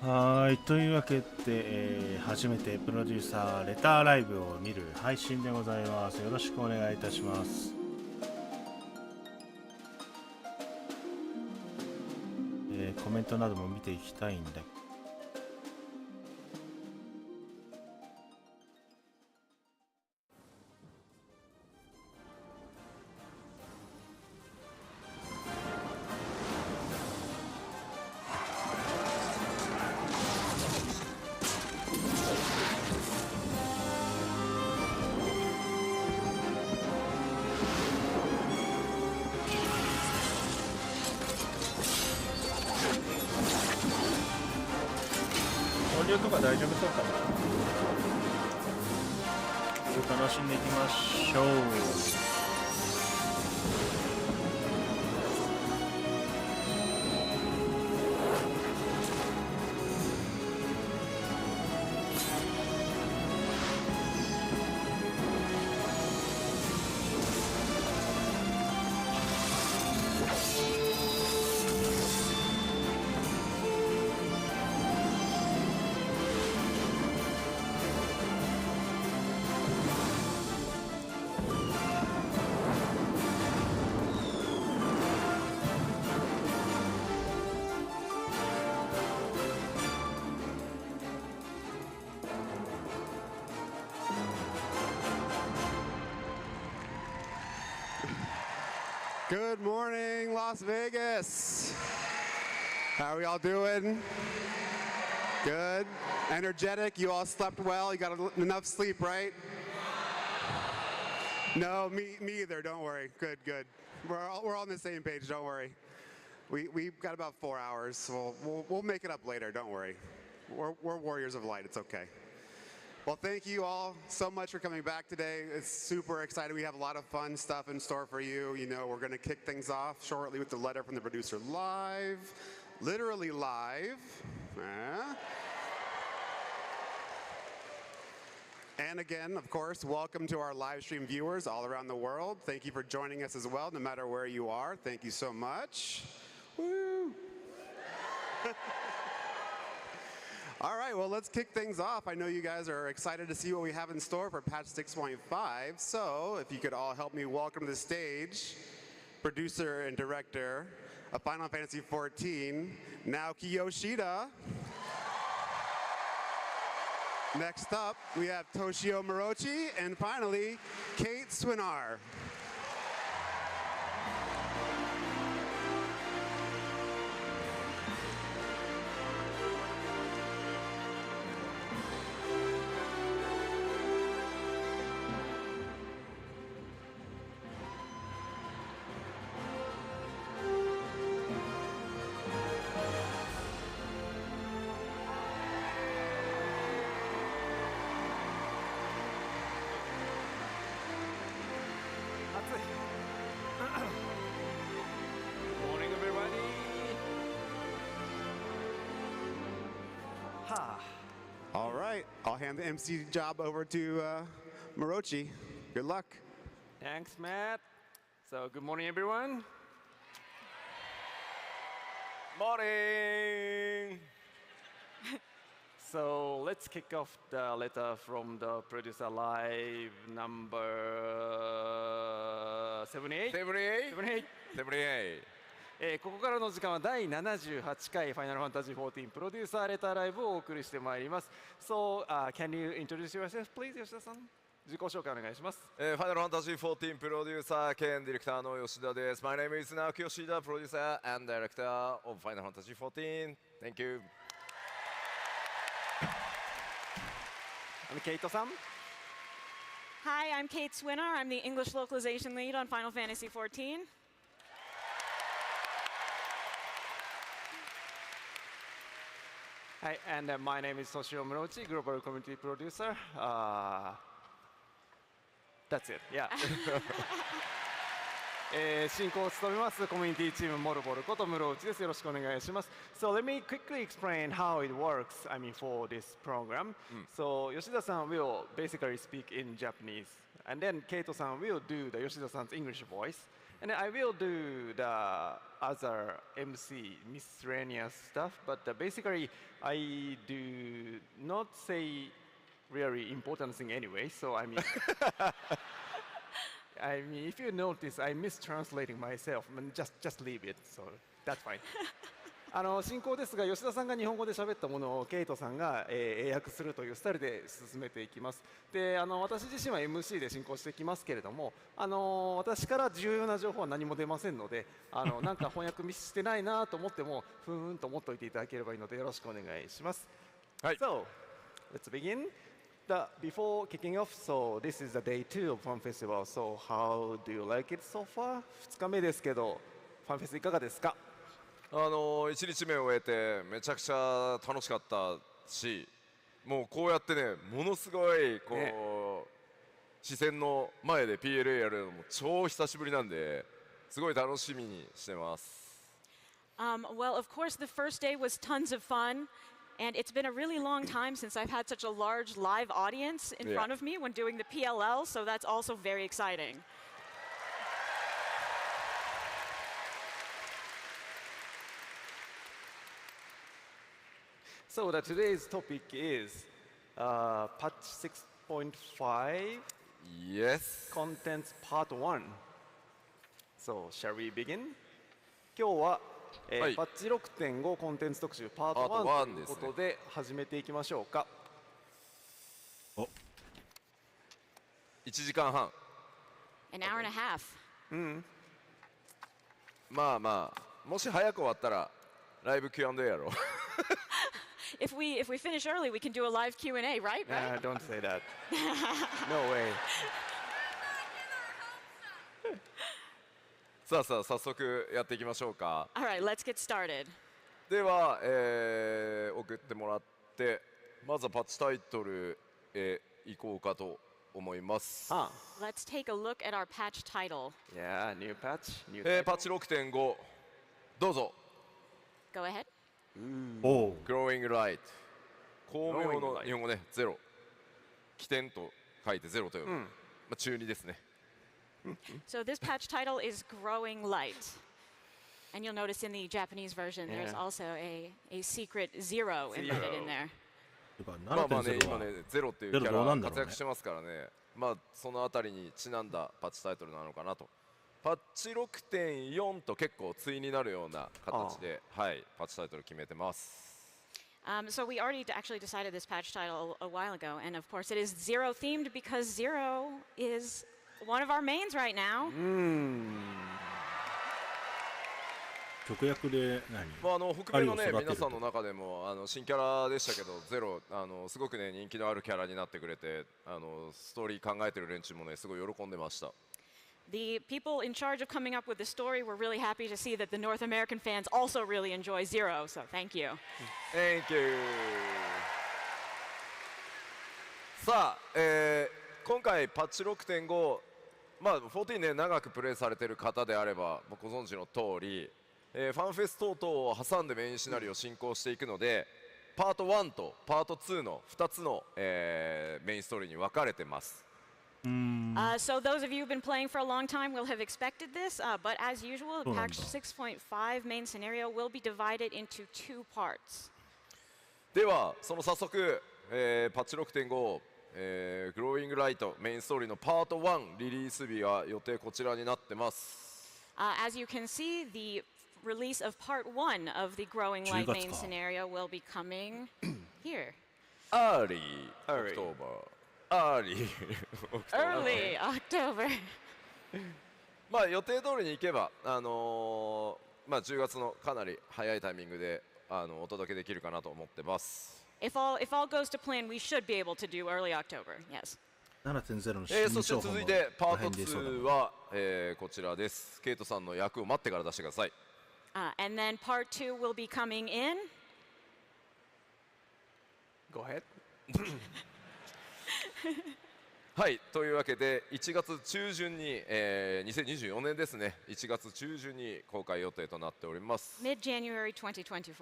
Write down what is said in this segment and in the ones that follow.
はい、というわけで、初めてプロデューサーレターライブを見る配信でございます。よろしくお願いいたします。コメントなども見ていきたいんだけど、音量とか大丈夫そうかな。楽しんでいきましょう。Good morning, Las Vegas. How are we all doing? Good? Energetic? You all slept well? You got enough sleep, right? No, me either. Don't worry. Good, good. We're all on the same page. Don't worry. We've got about 4 hours, so we'll make it up later. Don't worry. We're warriors of light. It's okay. Well, thank you all so much for coming back today. It's super exciting. We have a lot of fun stuff in store for you. You know, we're going to kick things off shortly with the letter from the producer live, literally live. And again, of course, welcome to our live stream viewers all around the world. Thank you for joining us as well, no matter where you are. Thank you so much. Woo! All right, well, let's kick things off. I know you guys are excited to see what we have in store for patch 6.5. So if you could all help me welcome to the stage producer and director of Final Fantasy XIV, Naoki Yoshida. Next up, we have Toshio Morochi, and finally, Kate Swinar. All right, I'll hand the MC job over to Morochi. Good luck. Thanks, Matt. So, good morning, everyone. Morning. So, let's kick off the letter from the producer live number 78. ここからの時間は第78回ファイナルファンタジー14プロデューサーレターライブをお送りしてまいります。So, can you introduce yourself, please, 吉田さん？自己紹介お願いします。ファイナルファンタジー14プロデューサー兼ディレクターの吉田です。My name is Naoki Yoshida, producer and director of Final Fantasy XIV. Thank you. And Kate さん。Hi, I'm Kate Swinar. I'm the English localization lead on Final Fantasy XIV. Hi, and my name is Toshio Morochi, global community producer. That's it. Yeah. 進行を務めますコミュニティチームモルボルこと室内です。よろしくお願いします。So let me quickly explain how it works. I mean for this program. So 吉田さん will basically speak in Japanese, and then Keito さん will do the 吉田さん's English voice. And I will do the other MC miscellaneous stuff, but basically I do not say really important thing anyway. So I mean, if you notice, I'm mistranslating myself. Just leave it. So that's fine. 進行ですが、吉田さんが日本語で喋ったものをケイトさんが、英訳するというスタイルで進めていきます。で、私自身は MC で進行していきますけれども、私から重要な情報は何も出ませんので、なんか翻訳ミスしてないなと思っても、ふーんと思っておいていただければいいのでよろしくお願いします。はい。So, let's begin. Before kicking off, so this is the day 2 of Fun Festival. So how do you like it so far? 2日目ですけど、ファンフェスいかがですか1日目を終えてめちゃくちゃ楽しかったし、もうこうやってね、ものすごいこう、ね、視線の前で PLA やるのも超久しぶりなんで、すごい楽しみにしてます。Well, of course, the first day was tons of fun, and it's been a really long time since I've had such a large live audience in front of me when doing the PLL, so that's also very exciting. So today's topic is Patch 6.5 Yes. Contents Part 1. So shall we begin? 今日は、はい、パッチ 6.5 コンテンツ特集 Part 1ということで始めていきましょうか。お、1時間半。An hour and a half. うん。まあまあ、もし早く終わったらライブ Q&A やろう。If we finish early, we can do a live Q&A, right? Nah, don't say that. No way. さあさあ早速やっていきましょうか。All right, let's get started. では、送ってもらって、まずはパッチタイトルへ行こうかと思います。Let's take a look at our patch title. Yeah, new patch. New title. パッチ 6.5 どうぞ。Go ahead. Growing Light 光明の日本語ね、ゼロ起点と書いてゼロという、まあ、中二ですね。So this patch title is Growing Light. And you'll notice in the Japanese version there's also a secret zero embedded in there. まあまあね、今ね、ゼロっていうキャラ活躍してますからね、まあそのあたりにちなんだパッチタイトルなのかなと。パッチ 6.4 と結構対になるような形で、はい、パッチタイトル決めてます。So we already actually decided this patch title a while ago, and of course it is Zero themed because Zero is one of our mains right now. 直訳で何？まあ北米のね皆さんの中でも新キャラでしたけど、ゼロすごくね人気のあるキャラになってくれて、ストーリー考えてる連中もねすごい喜んでました。The people in charge of coming up with the story were really happy to see that the North American fans also really enjoy Zero, so thank you. Thank you. さあ、今回パッチ 6.5、まあ14ね長くプレイされている方であればご存知の通り、ファンフェス等々を挟んでメインシナリオを進行していくので、パート1とパート2の2つの、メインストーリーに分かれてます。So those of you who've been playing for a long time will have expected this, but as usual, the patch 6.5 main scenario will be divided into 2 parts. では、その早速、パッチ 6.5、Growing Light メインストーリーのパート1リリース日は予定こちらになってます。As you can see, the release of part 1 of the Growing Light main scenario will be coming here. Early October.Early October. まあ予定通りにいけば、まあ10月のかなり早いタイミングでお届けできるかなと思ってます。If all goes to plan, we should be able to do early October. Yes. 7.0 の新そして続いてパート大変2は、こちらです。ケイトさんの役を待ってから出してください。And then part 2 will be coming in. Go ahead. はい、というわけで1月中旬に、2024年ですね、1月中旬に公開予定となっております。Mid-January 2024.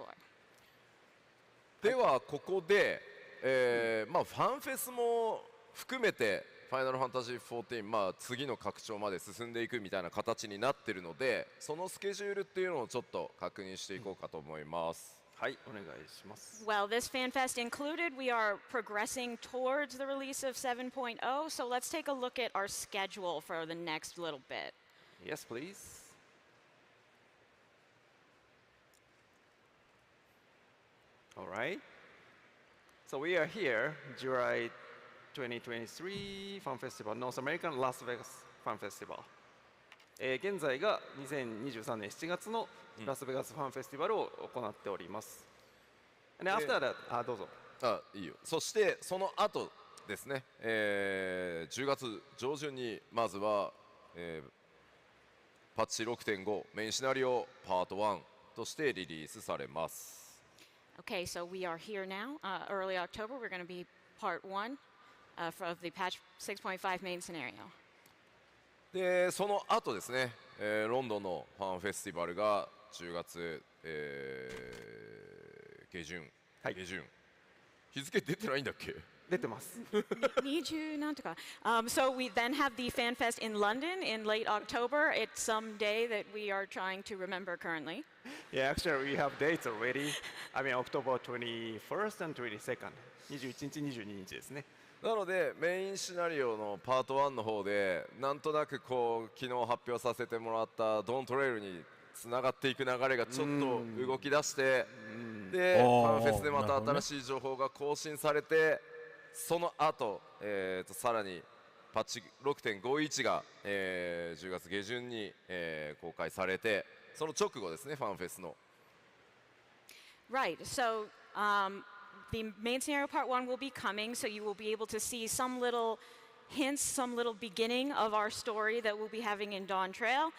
ではここで、まあファンフェスも含めてファイナルファンタジー14、まあ、次の拡張まで進んでいくみたいな形になってるので、そのスケジュールっていうのをちょっと確認していこうかと思います。はい、お願いします。Well, this FanFest included, we are progressing towards the release of 7.0, so let's take a look at our schedule for the next little bit. Yes, please. All right. So we are here, July 2023 Fan Festival, North American Las Vegas Fan Festival. 現在が2023年7月のラスベガスファンフェスティバルを行っております。で、after that、どうぞ。いいよ。そしてその後ですね、10月上旬にまずは、パッチ 6.5 メインシナリオパート1としてリリースされます。Okay, so we are here now. Early October, we're going to be part 1 of the patch 6.5 main scenario. で、その後ですね、ロンドンのファンフェスティバルが10月、下旬、はい下旬。日付出てないんだっけ？出てます。20なんとか。So we then have the FanFest in London in late October. It's some day that we are trying to remember currently. Yeah, actually we have dates already. I mean October 21st and 22nd. 21日、22日ですね。なのでメインシナリオのパート1の方でなんとなくこう昨日発表させてもらったDAWNTRAILにつながっていく流れがちょっと動き出してでファンフェスでまた新しい情報が更新されてその後、さらにパッチ 6.51 が、10月下旬に、公開されてその直後ですねファンフェスの。Right. So the main scenario part 1 will be coming, so you will be able to see some little hints, some little beginning of our story that we'll be having in DAWNTRAIL.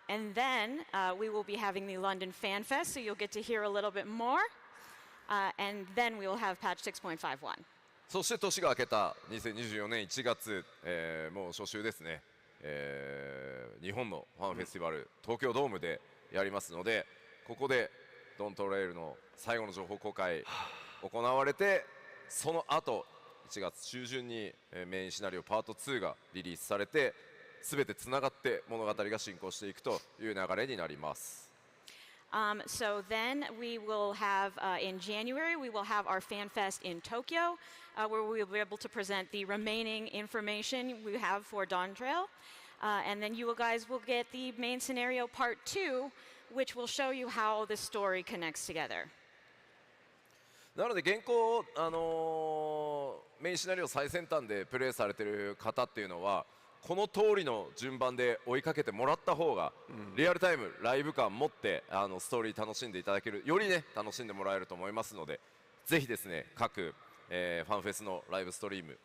And then we will be having the London Fan Fest, so you'll get to hear a little bit more. And then we will have patch 6.51. そして年が明けた2024年1月、もう初週ですね、日本のファンフェスティバル東京ドームでやりますのでここでDAWNTRAILの最後の情報公開行われてその後1月中旬にメインシナリオパート2がリリースされて全てつながって物語が進行していくという流れになります。So then we will have, in January, we will have our Fan Fest in Tokyo, where we will be able to present the remaining information we have for DAWNTRAIL. And then you guys will get the main scenario part 2, which will show you how the story connects together. なので現行、メインシナリオ最先端でプレイされている方っていうのはこの通りの順番で追いかけてもらった方が、リアルタイムライブ感持ってストーリー楽しんでいただけるよりね楽しんでもらえると思いますのでぜひですね各、ファンフェスのライブストリーム、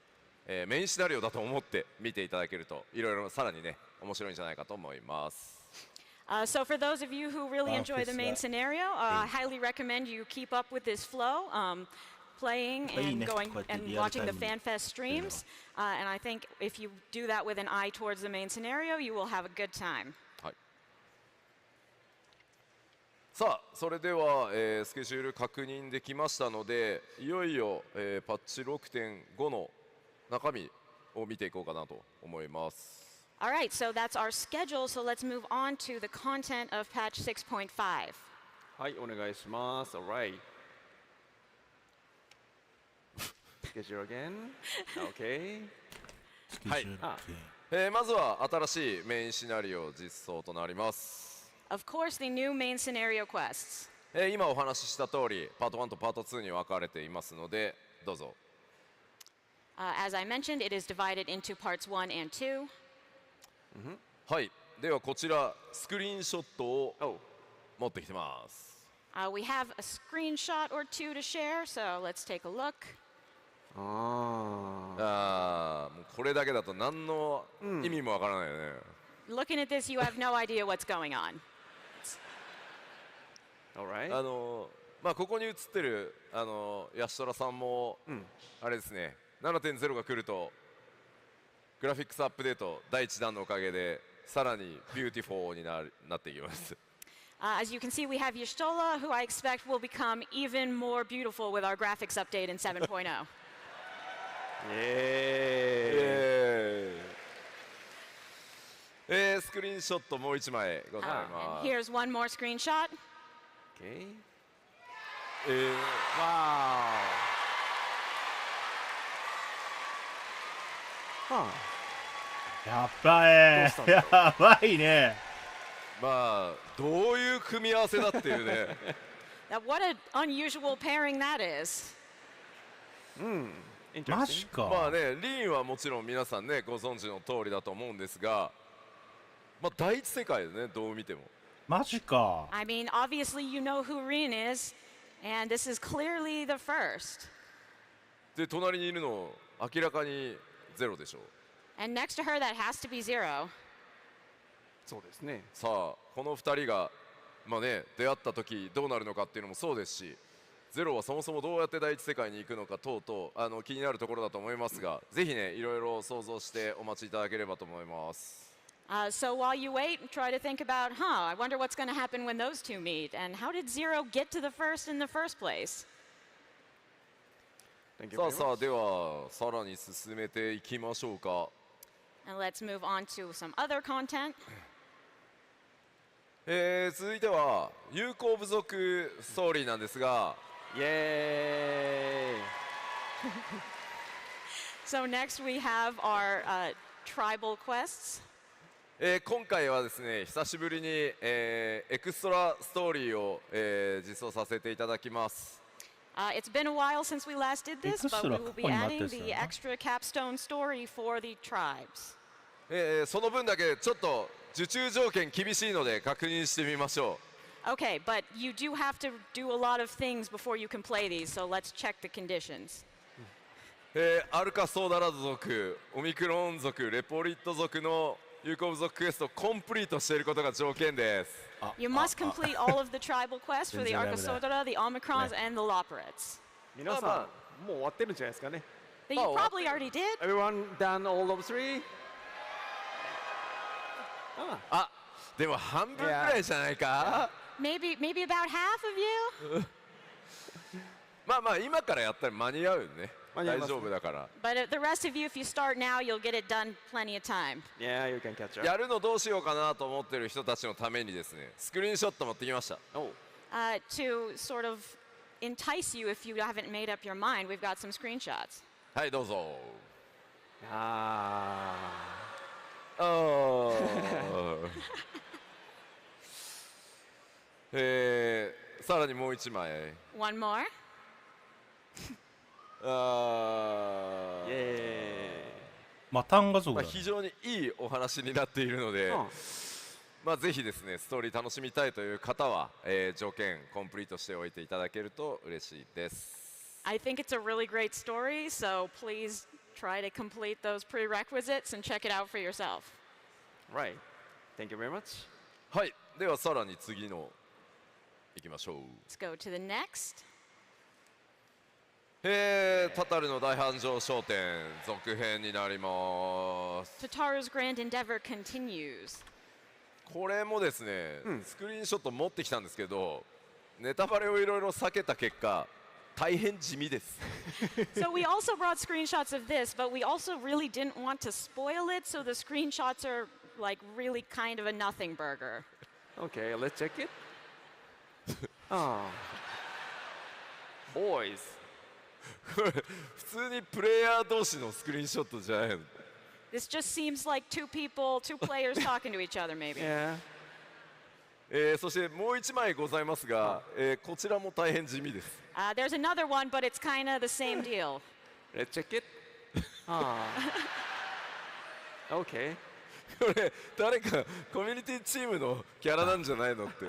メインシナリオだと思って見ていただけるといろいろさらにね面白いんじゃないかと思います。So for those of you who really enjoy the main scenario, I highly recommend you keep up with this flow, playing and going and watching the FanFest streams. And I think if you do that with an eye towards the main scenario, you will have a good time. はい、さあそれでは、スケジュール確認できましたのでいよいよ、パッチ 6.5 の中身を見ていこうかなと思います。All right, so that's our schedule. So let's move on to the content of patch 6.5. はい、お願いします。All right. Schedule again. Okay. はい、まずは新しいメインシナリオ実装となります。Of course, the new main scenario quests. 今お話しした通りパート1とパート2に分かれていますのでどうぞ。As I mentioned, it is divided into parts 1 and 2. はい、ではこちらスクリーンショットを持ってきてます。We have a screenshot or two to share, so let's take a look. もうこれだけだと何の意味もわからないよね。Looking at this, you have no idea what's going on. All right. まあここに映ってるヤシトラさんも、あれですね 7.0 が来るとグラフィックスアップデート第1弾のおかげでさらにビューティフォーになっていきます。As you can see, we have Yashtola, who I expect will become even more beautiful with our graphics update in 7.0. スクリーンショットもう1枚ござい And ます。 here's one more screenshot. Okay. わ Huh. やばいどうしたんだやばいね。まあどういう組み合わせだっていうね。Now, what an unusual pairing that is. マジ Interesting. か。まあね、リンはもちろん皆さんねご存知の通りだと思うんですが、まあ第一世界でねどう見ても。マジか。 I mean, obviously, you know who Rin is, and this is clearly the first. で隣にいるの明らかにゼロでしょ。 And next to her, that has to be Zero. そうですね。さあこの2人がまあね出会った時どうなるのかっていうのもそうですし、ゼロはそもそもどうやって第一世界に行くのか等々気になるところだと思いますが、ぜひねいろいろ想像してお待ちいただければと思います。So while you wait, try to think about, I wonder what's going to happen when those two meet, and how did Zero get to the first in the first place? Thank you さあ very さあ much. ではさらに進めていきましょうか。 And let's move on to some other content. 続いては友好部族ストーリーなんですが、 Yay! So next we have our tribal quests. 今回はですね久しぶりに、エクストラストーリーを、実装させていただきます。 It's been a while since we last did this, but we will be Extra adding the content. extra capstone story for the tribes. その分だけちょっと受注条件厳しいので確認してみましょ Okay, but you do have to do a lot of things before you can play these, so let's check the conditions. う。アルカソーダラド族、オミクロン族、レポリット族の友好部族クエストをコンプリートしていることが条件です。 You must complete all of the tribal quests for the 全然ダメだ。 Arcosodra, the Omicrons, and the Loporets. 皆さん、まもう終わってるんじゃないですかね。 That you probably already did. Everyone done all of three? あ、でも半分くらいじゃないか。 Maybe about half of you. まあまあ今からやったら間に合うよね。大間に合います丈夫だから。 But the rest of you, if you start now, you'll get it done plenty of time. Yeah, you can catch up. やるのどうしようかなと思ってる人たちのためにですね、スクリーンショット持ってきました。 Oh, To sort of entice you if you haven't made up your mind, we've got some screenshots. はいどうぞ。あさらにもう一枚。 One more. ー、イエまあ単画像まあ、だね。非常にいいお話になっているので、ーイ。まあ、ぜひですねストーリー楽しみたいという方は、条件コンプリートしておいていただけると嬉しいです。 I think it's a really great story, so please try to complete those prerequisites and check it out for yourself. Right. Thank you very much. はいではさらに次のいきましょう。 Let's go to the next. タタルの大繁盛商店続編になります。 Tataru's grand endeavor continues. これもですね、スクリーンショット持ってきたんですけどネタバレをいろいろ避けた結果大変地味です。 So we also brought screenshots of this, but we also really didn't want to spoil it, so the screenshots are like really kind of a nothing burger. Okay, let's check it. Oh. Boys. これ普通にプレイヤー同士のスクリーンショットじゃないの。 This just seems like two players talking to each other, maybe. Yeah. そしてもう一枚ございますが、こちらも大変地味です。 There's another one, but it's kind of the same deal. Let's check it. Ah. Okay. これ誰かコミュニティチームのキャラなんじゃないのって。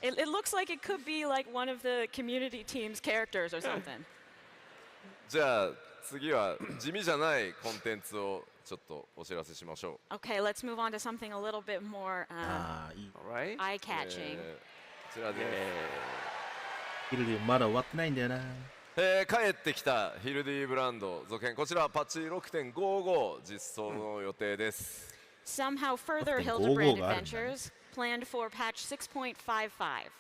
It looks like it could be like one of the community team's characters or something. じゃあ次は地味じゃないコンテンツをちょっとお知らせしましょう。 Okay, let's move on to something a little bit more ああいい。 All right. eye-catching. こちらで、ヒルディまだ終わってないんだよな。帰ってきたヒルディブランド続編こちらパッチ 6.55 実装の予定です。 Somehow further 6.55 Hildebrand があるんだね。 adventures planned for patch 6.55.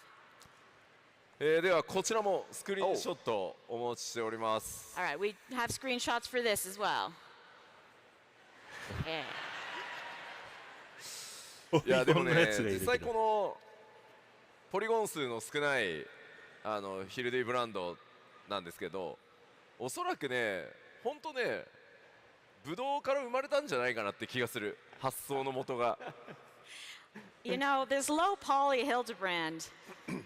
ではこちらもスクリーンショットお持ちしております。 All right, we have screenshots for this as well. Yeah. いやでもいろんなねやつがいるけど実際このポリゴン数の少ないヒルディブランドなんですけど、おそらくね本当ねブドウから生まれたんじゃないかなって気がする、発想の元が。You know, this low poly Hildebrand,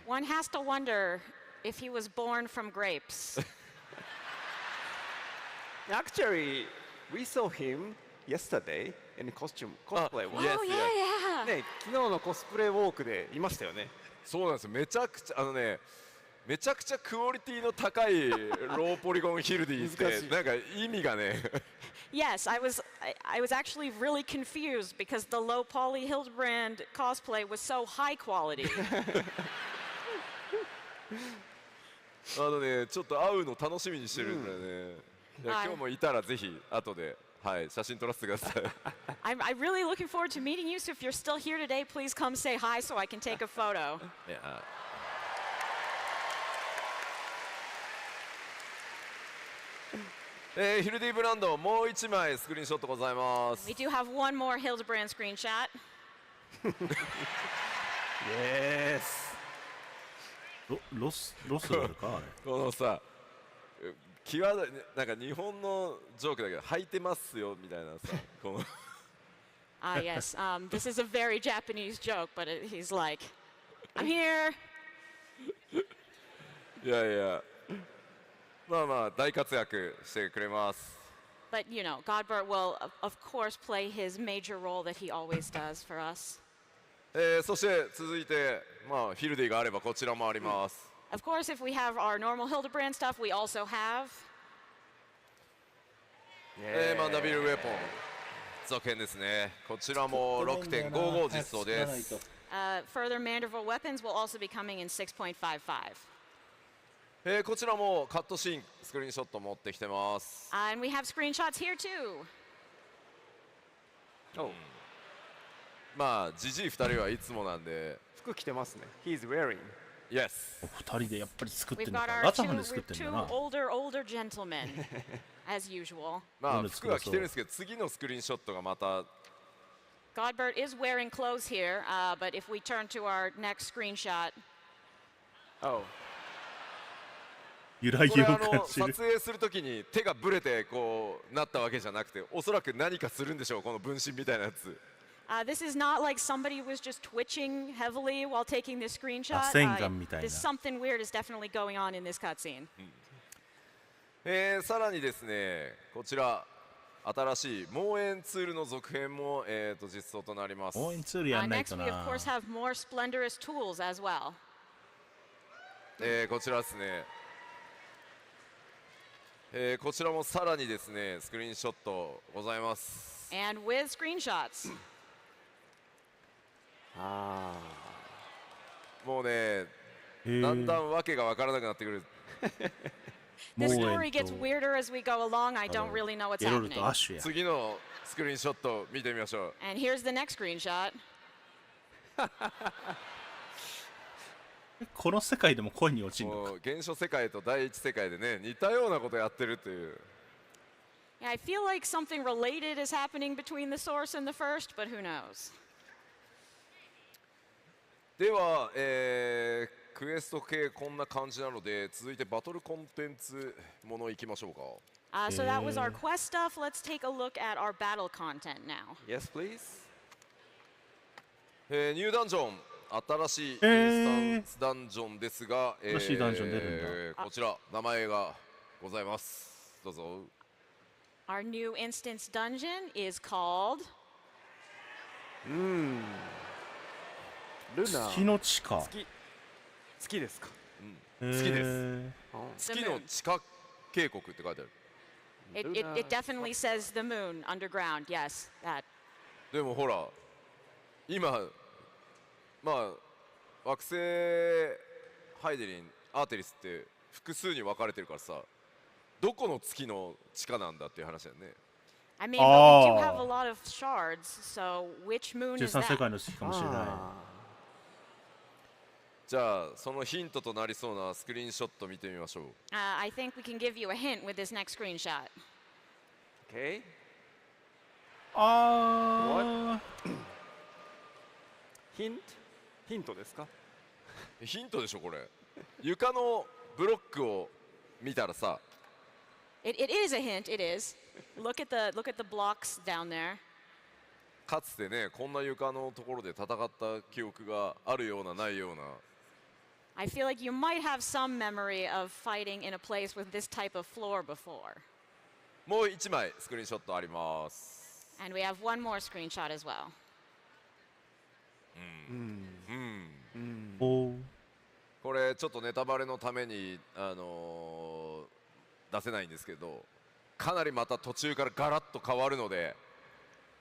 one has to wonder if he was born from grapes. Actually, we saw him yesterday in costume cosplay. Yes, Oh, yeah, yeah. ね、昨日のコスプレウォークでいましたよね。そうなんですよ、めちゃくちゃめちゃくちゃクオリティの高いローポリゴンヒルディってなんか意味がねYes, I was actually really confused because the low poly Hildebrand cosplay was so high quality. ちょっと会うの楽しみにしてるんだよね、いやはい今日もいたらぜひ後で、はい、写真撮らせてください。I'm really looking forward to meeting you, so if you're still here today, please come say hi so I can take a photo. いやヒルディブランドもう1枚スクリーンショットございます。 We do have one more Hildebrand screenshot. Yes. ロスあるかあれ。このさ際どいなんか日本のジョークだけど履いてますよみたいなさこのAh, yes. This is a very Japanese joke, but he's like, I'm here. いやいやまあまあ大活躍してくれます。 But, you know, Godbert will, of course, play his major role that he always does for us. そして続いてまあヒルディがあればこちらもあります。 Of course, if we have our normal Hildebrand stuff, we also have マンダビルウェポン続編ですね。こちらも 6.55 実装です。 further Manderville weapons will also be coming in 6.55. こちらもカットシーンスクリーンショット持ってきてます。 And we have screenshots here too. まあジジイ2人はいつもなんで服着てますね。He's wearing. Yes お二人でやっぱり作って We've るの got か。 our ラツハンで作ってる two んだな。 older gentlemen, as usual. まあなんで作らそう服は着てるんですけど次のスクリーンショットがまた Godbert is wearing clothes here, but if we turn to our next screenshot, Oh. 揺らぎをこれ感じる。撮影するときに手がブレてこうなったわけじゃなくておそらく何かするんでしょうこの分身みたいなやつ。 this is not like somebody was just twitching heavily while taking this screenshot. 線眼みたいな。 There's something weird is definitely going on in this cutscene. さらにですねこちら新しいモーエンツールの続編も、実装となります。応援ツールやんない Next, と we of な。 course have more splendorous tools as well. こちらですね、こちらもさらにですねスクリーンショットございます。 And with screenshots. もうねだんだんわけがわからなくなってくる。 The モー story エン gets と weirder as we go along. I don't really know what's エロル happening. とアッシュや。次のスクリーンショット見てみましょう。 And here's the next screenshot. この世界でも恋に落ちるのか。もう原初世界と第一世界でね似たようなことやってるっていう。 Yeah, I feel like something related is happening between the source and the first, but who knows? では、クエスト系こんな感じなので続いてバトルコンテンツものいきましょうか。 So that was our quest stuff. Let's take a look at our battle content now. Yes, please. ニューダンジョン新しいインスタンスダンジョンですが、新しいダンジョン出るんだ。こちら名前がございます。どうぞ。 Our new instance dungeon is called ルナ月の地下。月ですか。好きです月の地下渓谷って書いてある。 it definitely says the moon underground. Yes, that. でもほら今まあ惑星ハイデリンアーテリスって複数に分かれてるからさどこの月の地下なんだっていう話だよね。 I mean, but we do have a lot of shards. So which moon is 13世 that? 界の月かもしれない。じゃあそのヒントとなりそうなスクリーンショット見てみましょう。 I think we can give you a hint with this next screenshot. Okay. あヒントですか？ヒントでしょこれ。床のブロックを見たらさ、 It is a hint. It is. Look at the blocks down there. かつてねこんな床のところで戦った記憶があるようなないような。 I feel like you might have some memory of fighting in a place with this type of floor before. もう1枚スクリーンショットあります。 And we have one more screenshot as well. おこれちょっとネタバレのために、出せないんですけど、かなりまた途中からガラッと変わるので、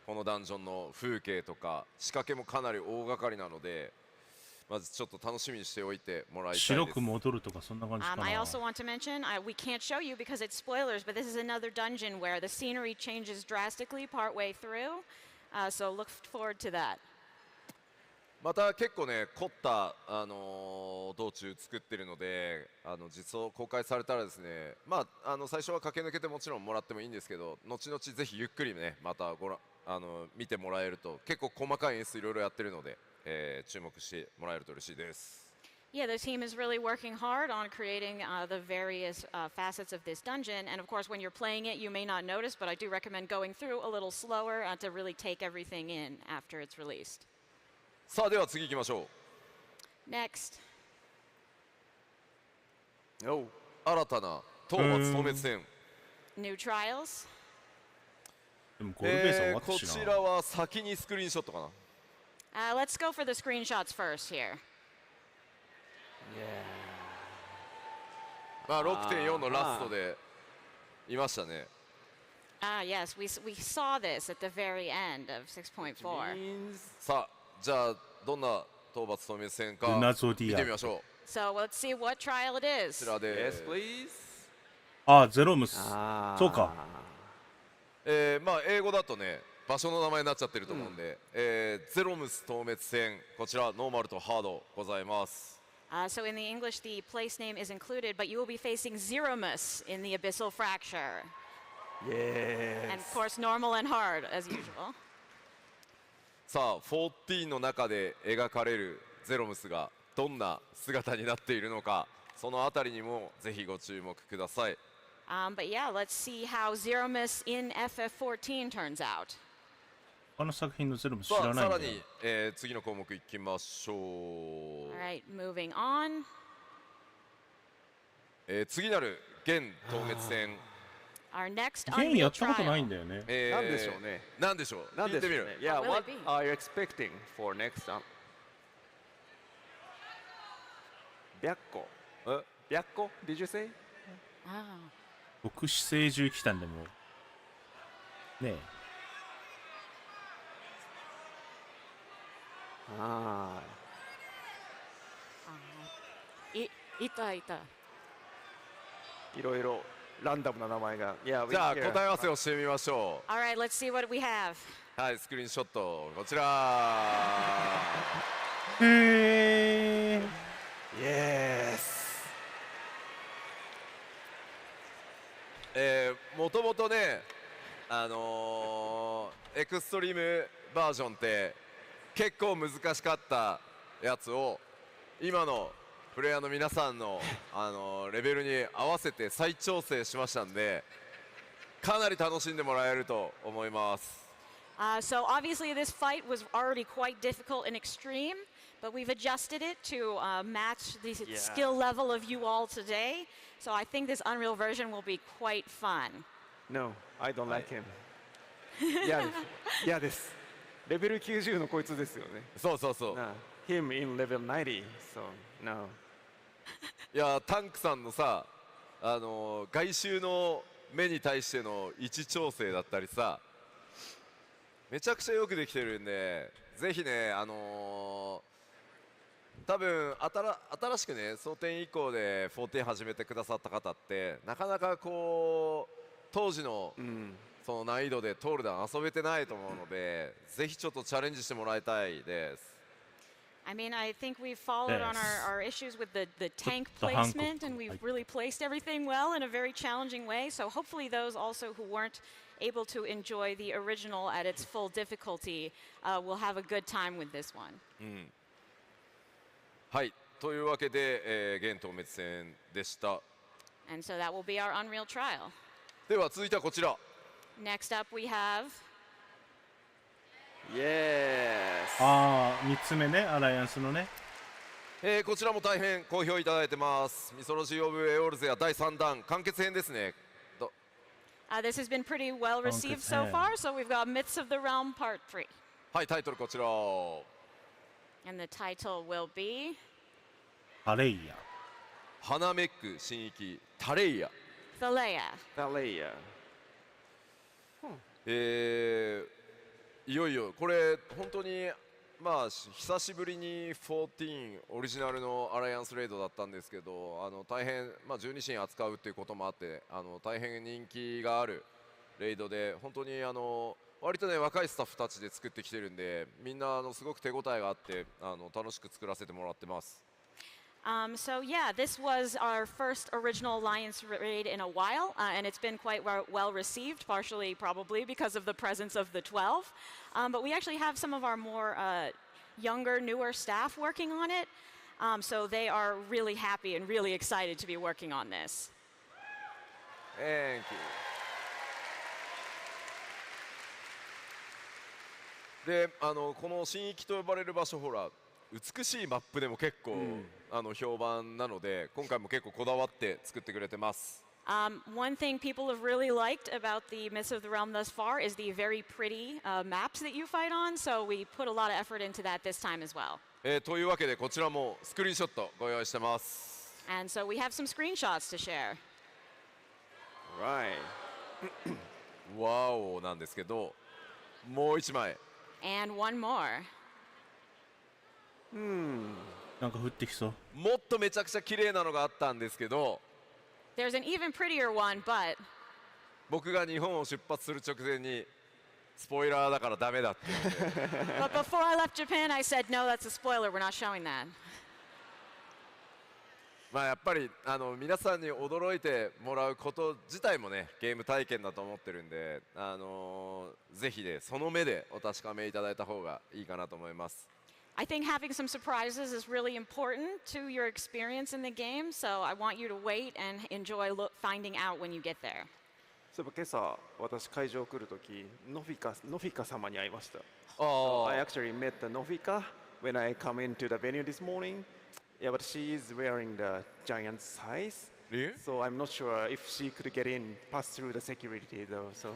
このダンジョンの風景とか仕掛けもかなり大掛かりなので、まずちょっと楽しみにしておいてもらいたいです。白く戻るとかそんな感じかな。 I also want to mention, we can't show you because it's spoilers, but this is another dungeon where the scenery changes drastically partway through. So look forward to that. また結構ね凝った、道中作ってるので、実装公開されたらですね、まあ、最初は駆け抜けてもちろんもらってもいいんですけど、後々ぜひゆっくりねまた見てもらえると、結構細かい演出いろいろやってるので、注目してもらえると嬉しいです。 Yeah, the team is really working hard on creating the various facets of this dungeon. And of course, when you're playing it, you may not notice, but I do recommend going through a little slower to really take everything in after it's released. さあでは次行きましょ Next, おう。う。新たな討伐消滅戦。 new trials. でもゴールベースは終わったこしな。ちらは先にスクリーンショットかな。 Let's go for the screenshots first here. まあ6.4のラストでいましたね。 Yes, we saw this at the very end of 6.4. Means さあじゃあどんな討伐消滅戦かルナゾディア見てみましょう。 So let's see what trial it こ is. ちらで yes, please. あ、ゼロムス。あーそうか。まあ英語だとね場所の名前になっちゃってると思うんで、ゼロムス消滅戦、こちらノーマルとハードございます。 So in the English, the place name is included, but you will be facing Zeromus in the Abyssal Fracture. Yes. And of course, normal and hard, as usual. さあ14の中で描かれるゼロムスがどんな姿になっているのか、そのあたりにもぜひご注目ください。 But yeah, let's see how Zeromus in FF14 turns out. 他の作品のゼロムス知さあらないんだよ。さらに、次の項目いきましょう。 All right, moving on. 次なる現消滅戦、 Our next ゲームや Unreal ったことないん trial. だよね。なんでしょうね。なんでしょう。なん聞いてみる。でしょうね。Yeah, What will what it be? are you expecting for next time? 白虎。白虎 Did you say? Ah. 僕死生獣来たんでもうねあいた。あ、いろいろランダムな名前が。Yeah, じゃあ we hear. 答え合わせをしてみましょ All right, let's see what we have. う。はい、スクリーンショットこちら。へえ。もともとね、エクストリームバージョンって結構難しかったやつを今のプレイヤーの皆さんの、レベルに合わせて再調整しましたんで、かなり楽しんでもらえると思います。So obviously this fight was already quite difficult and extreme, but we've adjusted it to match the skill level of you all today. So I think this Unreal version will be quite fun. No, I don't like him. 嫌です。レベル90のこいつですよね。そうそうそう。 な Him in level 90. So no. いやタンクさんのさ、外周の目に対しての位置調整だったりさ、めちゃくちゃよくできてるんで、ぜひね、多分新しくね、蒼天以降で14始めてくださった方って、なかなかこう当時のその難易度でトールダン遊べてないと思うので、ぜひちょっとチャレンジしてもらいたいです。I mean, I think we've followed on our issues with the tank placement, and we've really placed everything well in a very challenging way. So hopefully those also who weren't able to enjoy the original at its full difficulty will have a good time with this one. はい、というわけで、現当滅戦でした。 And so that will be our Unreal trial. では続いてはこちら。 Next up we have Yes. ああ、3つ目ね、アライアンスのね。こちらも大変好評いただいてます。ミソロジー・オブ・エオルゼア第3弾完結編ですね。this has been pretty well received so far, so we've got Myths of the Realm Part 3. はい、タイトルこちら。 And the title will be ハレイヤ。花めっく新域タレイヤ。 Thalea. Thalea. いよいよこれ本当にまあ久しぶりに14オリジナルのアライアンスレイドだったんですけど、大変、12神扱うっていうこともあって大変人気があるレイドで、本当に割とね若いスタッフたちで作ってきてるんで、みんなすごく手応えがあって楽しく作らせてもらってます。So yeah, this was our first original Alliance raid in a while, and it's been quite well received, partially probably because of the presence of the 12. But we actually have some of our more younger, newer staff working on it, so they are really happy and really excited to be working on this. Thank you. で、この新域と呼ばれる場所、ほら美しいマップでも結構、評判なので、今回も結構こだわって作ってくれてます。One thing people have really liked about the Myths of the Realm thus far is the very pretty maps that you fight on, so we put a lot of effort into that this time as well. というわけでこちらもスクリーンショットご用意してます。And so we have some screenshots to share. Right. ワオなんですけど、もう一枚。And one more. なんか降ってきそう。もっとめちゃくちゃ綺麗なのがあったんですけど、 There's an even prettier one, but 僕が日本を出発する直前にスポイラーだからダメだって言って but before I left Japan, I said, no, that's a spoiler. We're not showing that. まあやっぱり皆さんに驚いてもらうこと自体もねゲーム体験だと思ってるんで、ぜひねその目でお確かめいただいた方がいいかなと思います。 I think having some surprises is really important to your experience in the game, so I want you to wait and enjoy finding out when you get there. そういえば今朝私会場来るときノフィカ様に会いました。あ I actually met the Nofika when I come into the venue this morning. Yeah, but she is wearing the giant size. Really? So I'm not sure if she could get in, pass through the security though. So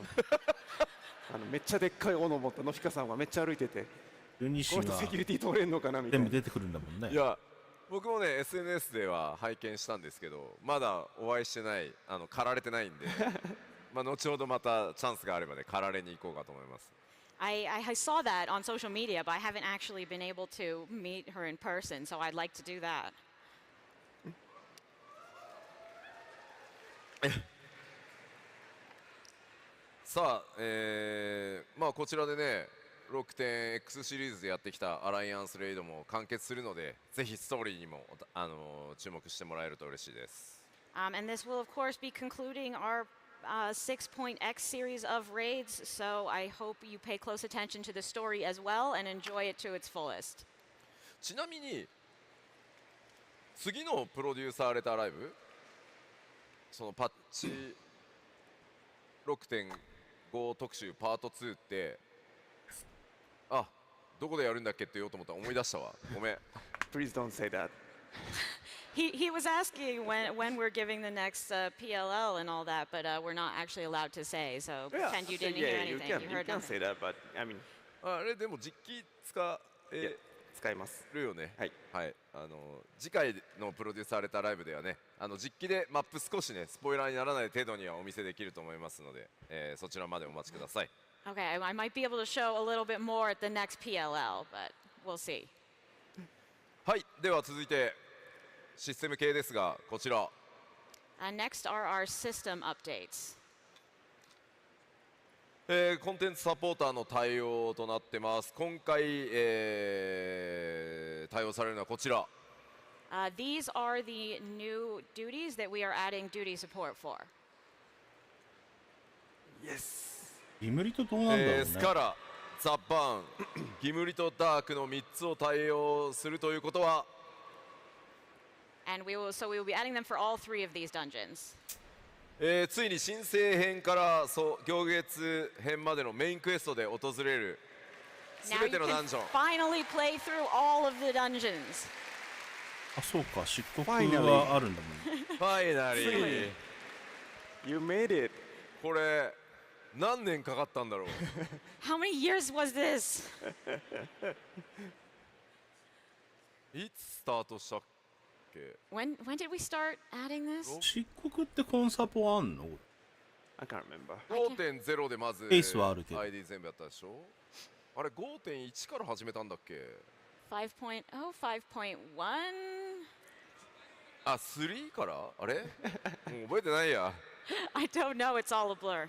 めっちゃでっかい斧を持ったノフィカさんはめっちゃ歩いてて、ユニシこの人がセキュリティ通れんのかなみたいな。全部出てくるんだもんね。いや僕もね SNS では拝見したんですけど、まだお会いしてない駆られてないんでまあ後ほどまたチャンスがあればね駆られに行こうかと思います。 I saw that on social media, but I haven't actually been able to meet her in person, so I'd like to do that. さあ、まあこちらでね 6.X シリーズでやってきたアライアンスレイドも完結するので、ぜひストーリーにも注目してもらえると嬉しいです。And this will, of course, be concluding our 6.X series of raids, so I hope you pay close attention to the story as well and enjoy it to its fullest. ちなみに次のプロデューサーレターライブ、そのパッチ 6.5 特集パート2って、あ、どこでやるんだっけって言おうと思ったら思い出したわ。ごめん。Please don't say that. He was asking when we're giving the next PLL and all that, but we're not actually allowed to say, so pretend you didn't hear anything. You heard You can nothing. say that, but I mean, あれでも実機使使います。るよね。はい。はい。次回のプロデューサーレターライブではね、実機でマップ少しねスポイラーにならない程度にはお見せできると思いますので、そちらまでお待ちください。Okay, I might be able to show a little bit more at the next PLL, but we'll see. はい。では続いてシステム系ですが、こちら。Next are our system updates. コンテンツサポーターの対応となってます。今回、対応されるのはこちら。These are the new duties that we are adding duty support for. Yes. ギムリとどうなんだろうね。スカラ、ザ・バーン、ギムリとダークの3つを対応するということは、And we will be adding them for all 3 of these dungeons. ついに新生編から行月編までのメインクエストで訪れるす Now べ you てのダ can ンジョン。 finally play through all of the dungeons. あ、そうか、漆黒はあるんだもんね。ファイナリー。 You made it. これ何年かかったんだろう。 How many years was this? いつスタートしたっけ？ When did we start adding this? 漆黒ってコンサポあんの？ I can't remember. 5.0 でまずエースはあるけど ID 全部やったでしょ。あれ 5.1 から始めたんだっけ？ 5.0, 5.1? あ、3からあれ？もう覚えてないや。I don't know, it's all a blur.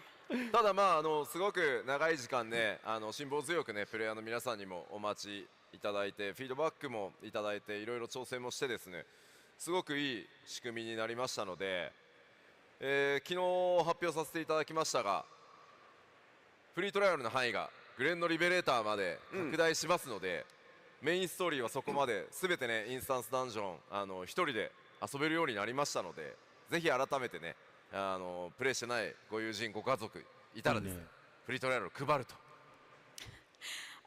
ただまあすごく長い時間ね、辛抱強くねプレイヤーの皆さんにもお待ちいただいて、フィードバックもいただいて、いろいろ調整もしてですね、すごくいい仕組みになりましたので、昨日発表させていただきましたが、フリートライアルの範囲がグレンのリベレーターまで拡大しますので、メインストーリーはそこまで全てねインスタンスダンジョン一人で遊べるようになりましたので、ぜひ改めてねプレイしてないご友人ご家族いたらですね、フリートライアルを配ると。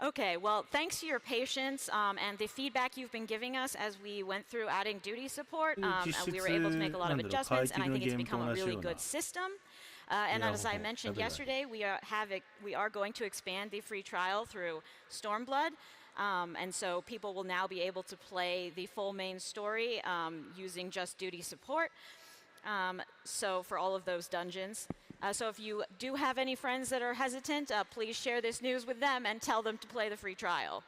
Okay, well, thanks to your patience and the feedback you've been giving us as we went through adding duty support, and we were able to make a lot of adjustments, and I think it's become a really good system. And as I mentioned yesterday, we are going to expand the free trial through Stormblood, and so people will now be able to play the full main story using just duty support. So for all of those dungeons. So if you do have any friends that are hesitant, please share this news with them and tell them to play the free trial.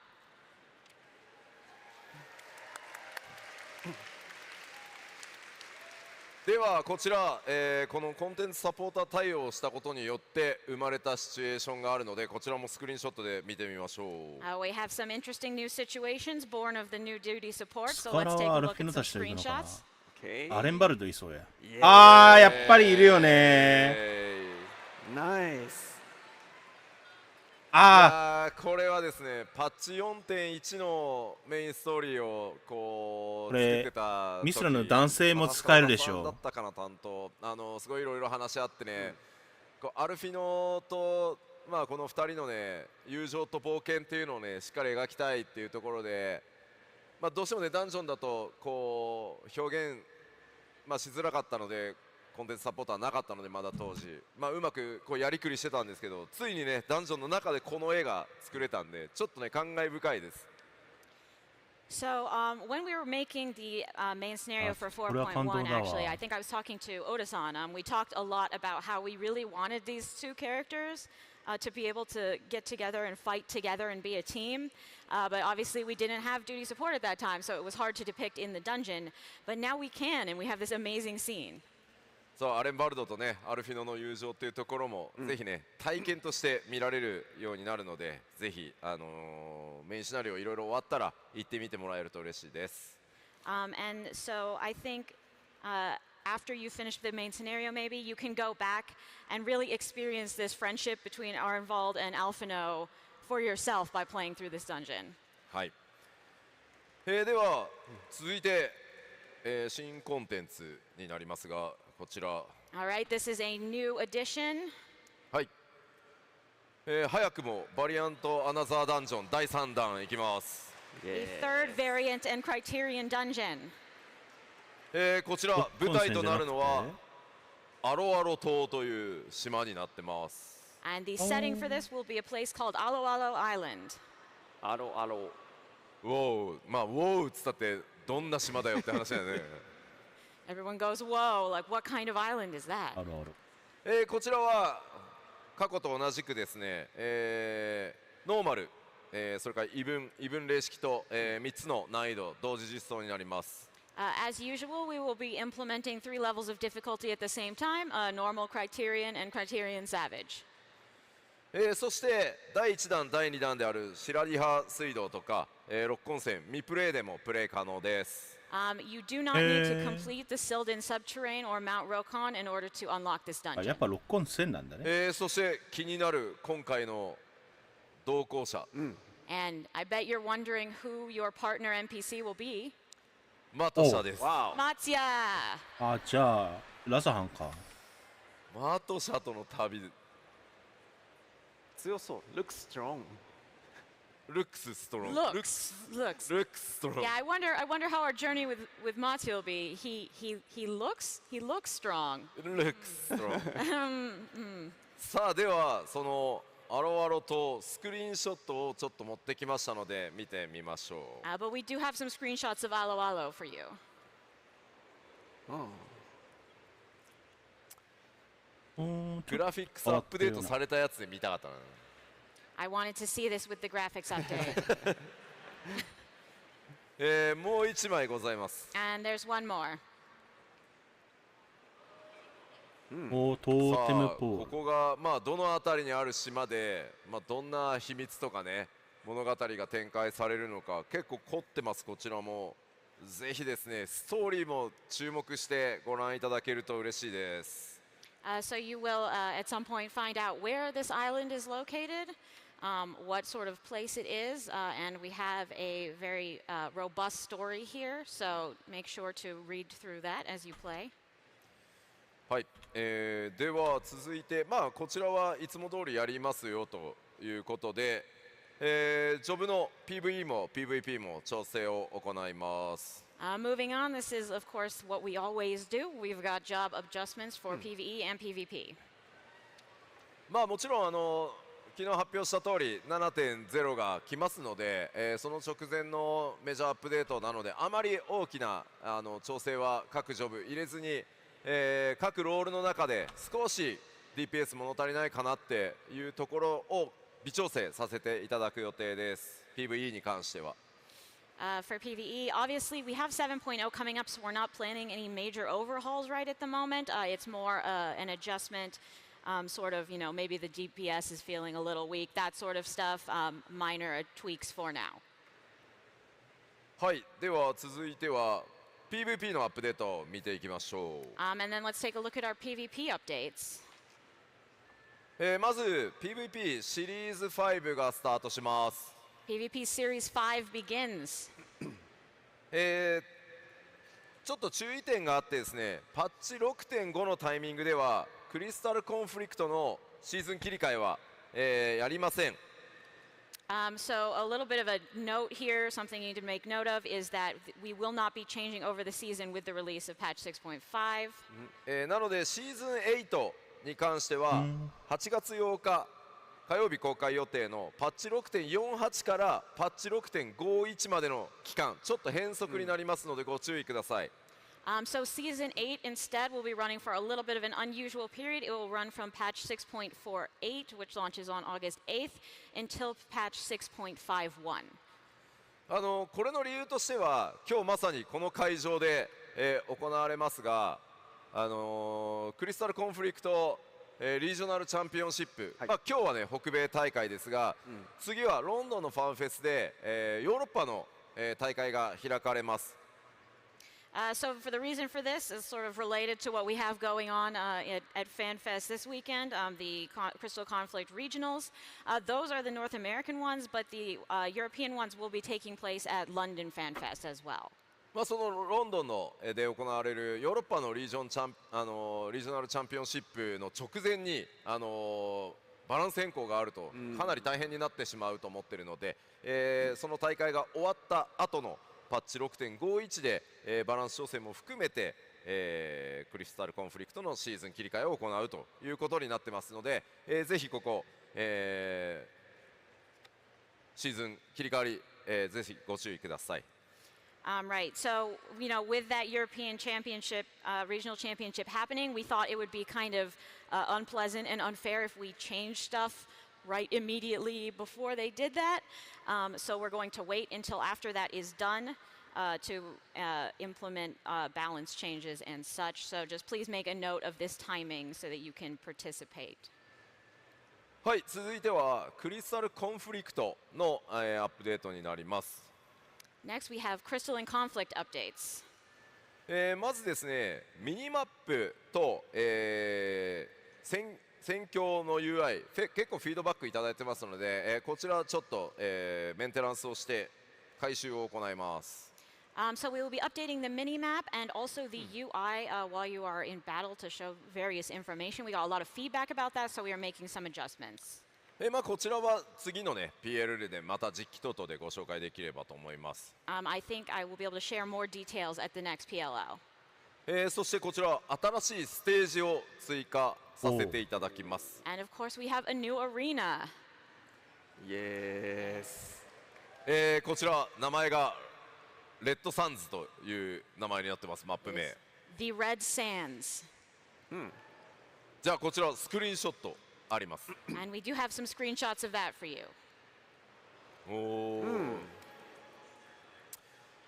ではこちら、このコンテンツサポーター対応をしたことによって生まれたシチュエーションがあるので、こちらもスクリーンショットで見てみましょう。We have some interesting new situations born of the new duty support, ス so カ let's ラ take はア a ル look フィ at ノ some タしてるのかな。 screenshots. Okay. アレンバルドいそうや。 Yeah. あー、やっぱりいるよね。 Nice. あこれはですね、パッチ 4.1 のメインストーリーをこうこれ作ってた時、ミスラの男性も使えるでしょう。だったかな担当、すごいいろいろ話し合ってね、こうアルフィノとまあこの2人のね友情と冒険っていうのをねしっかり描きたいっていうところで、まあどうしてもねダンジョンだとこう表現まあしづらかったので。コンテンツサポーターなかったのでまだ当時、まあ、うまくこうやりくりしてたんですけど、ついにねダンジョンの中でこの絵が作れたんでちょっとね感慨深いです。 So when we were making the main scenario for 4.1, actually, I think I was talking to Oda-san. We talked a lot about how we really wanted these two characters to be able to get together and fight together and be a team. But obviously we didn't have duty support at that time, so it was hard to depict in the dungeon. But now we can, and we have this amazing scene. そうアレンバルドとねアルフィノの友情っていうところも、ぜひね体験として見られるようになるので、ぜひメインシナリオいろいろ終わったら行ってみてもらえると嬉しいです。And so I think after you finish the main scenario, maybe you can go back and really experience this friendship between Arenvald and Alphino for yourself by playing through this dungeon. はい。では続いて、新コンテンツになりますが。こちら All right, this is a new addition. はい、早くもバリアントアナザーダンジョン第3弾いきます。 The third variant and criterion dungeon. こちら舞台となるのはアロアロ島という島になってます。 And the setting for this will be a place called Alo Alo Island. アロアロ。ウォー、まあウォーっつったってどんな島だよって話だよね。Everyone goes, whoa, like what kind of island is that? あるある。こちらは過去と同じくですね、ノーマル、それから異分例式と、3つの難易度同時実装になります。As usual, we will be implementing 3 levels of difficulty at the same time, normal, criterion, and criterion savage. そして第1弾第2弾である白リハ水道とか、六根線未プレイでもプレイ可能です。You do not need to complete the Silden Subterrane or Mount Rokon in order to unlock this あ、 dungeon. やっぱ六根線なんだね。そして気になる今回の同行者、And I bet you're wondering who your partner NPC will be. マトシャです。Matsuya! あ、じゃあラザハンか。マトシャとの旅、強そう。looks strong。ルックスストロング。 Looks. ルックスストロング。 Yeah, I wonder how our journey with Matsuya will be. He looks strong. ルックスストロング。さあではそのアロアロとスクリーンショットをちょっと持ってきましたので見てみましょう。 But we do have some screenshots of Alo Alo for you. グラフィックスアップデートされたやつで見たかったな。I wanted to see this with the graphics update. もう一枚ございます。 And there's one more. お、トーテムポール。ここがまあどの辺りにある島で、まあ、どんな秘密とかね物語が展開されるのか結構凝ってます。こちらもぜひですねストーリーも注目してご覧いただけると嬉しいです。So you will at some point find out where this island is located, what sort of place it is, and we have a very robust story here. So make sure to read through that as you play. はい、では続いて、まあ、こちらはいつも通りやりますよということで、ジョブの PVE も PVP も調整を行います。Moving on, this is of course what we always do. We've got job adjustments for PVE and PVP. まあもちろん昨日発表した通り 7.0 が来ますので、その直前のメジャーアップデートなのであまり大きな調整は各ジョブ入れずに、各ロールの中で少し DPS 物足りないかなっていうところを微調整させていただく予定です。 PVE に関しては。For PVE, obviously we have 7.0 coming up, so we're not planning any major overhauls right at the moment. It's more an adjustment, sort of, you know, maybe the DPS is feeling a little weak, that sort of stuff, minor tweaks for now. はい、では続いては PVP のアップデートを見ていきましょう。And then let's take a look at our PVP updates. まず PVP シリーズ5がスタートします。PVP Series 5 begins. ちょっと注意点があってですね、パッチ 6.5 のタイミングではクリスタルコンフリクトのシーズン切り替えは、やりません。So a little bit of a note here, something you need to make note of is that we will not be changing over the season with the release of patch 6.5. なのでシーズン8に関しては8月8日火曜日公開予定のパッチ 6.48 からパッチ 6.51 までの期間ちょっと変則になりますのでご注意ください。So season 8 instead will be running for a little bit of an unusual period. It will run from patch 6.48, which launches on August 8th, until patch 6.51. これの理由としては今日まさにこの会場で、行われますが、クリスタルコンフリクトリージョナルチャンピオンシップ、まあ、今日はね北米大会ですが、次はロンドンのファンフェスで、ヨーロッパの、大会が開かれます。So for the reason for this is sort of related to what we have going on at FanFest this weekend, the Crystal Conflict Regionals. Those are the North American ones, but the European ones will be taking place at London FanFest as well. まあそのロンドンので行われるヨーロッパのリージョナルチャンピオンシップの直前にバランス変更があるとかなり大変になってしまうと思っているので、その大会が終わった後のパッチ 6.51 で、バランス調整も含めて、クリスタルコンフリクトのシーズン切り替えを行うということになってますので、ぜひここ、シーズン切り替わり、ぜひご注意ください。Right. So, you know, with that European Championship, regional championship happening, we thought it would be kind of unpleasant and unfair if we changed stuff right immediately before they did that. So we're going to wait until after that is done to implement balance changes and such. So just please make a note of this timing so that you can participate. はい、続いてはクリスタルコンフリクトの、アップデートになります。 Next, we have Crystal and Conflict updates. まずですね、ミニマップと、戦況の UI 結構フィードバックいただいてますので、こちらちょっと、メンテナンスをして改修を行います。So we will be updating the mini-map and also the UI while you are in battle to show various information. We got a lot of feedback about that, so we are making some adjustments. まあこちらは次のね PLL でまた実機等々でご紹介できればと思います。I think I will be able to share more details at the next PLL. そしてこちら新しいステージを追加させていただきます。 And of course, we have a new arena. イエス。こちら名前がレッドサンズという名前になってます。マップ名 The Red Sands. じゃあこちらスクリーンショットあります。 And we do have some screenshots of that for you. おー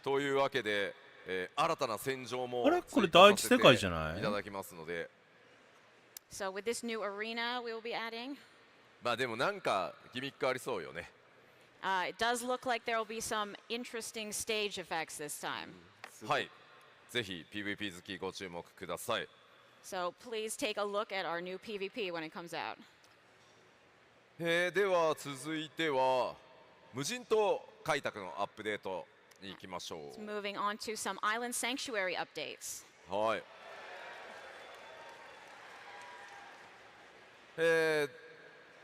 というわけで、新たな戦場もあれこれ第一世界じゃない？いただきますので、 So with this new arena we will be adding, まあでもなんかギミックありそうよね。it does look like there will be some interesting stage effects this time. はい、ぜひ PVP 好きご注目ください。 So please take a look at our new PvP when it comes out. では続いては無人島開拓のアップデートに行きましょ Moving on to some island sanctuary updates. う。はい。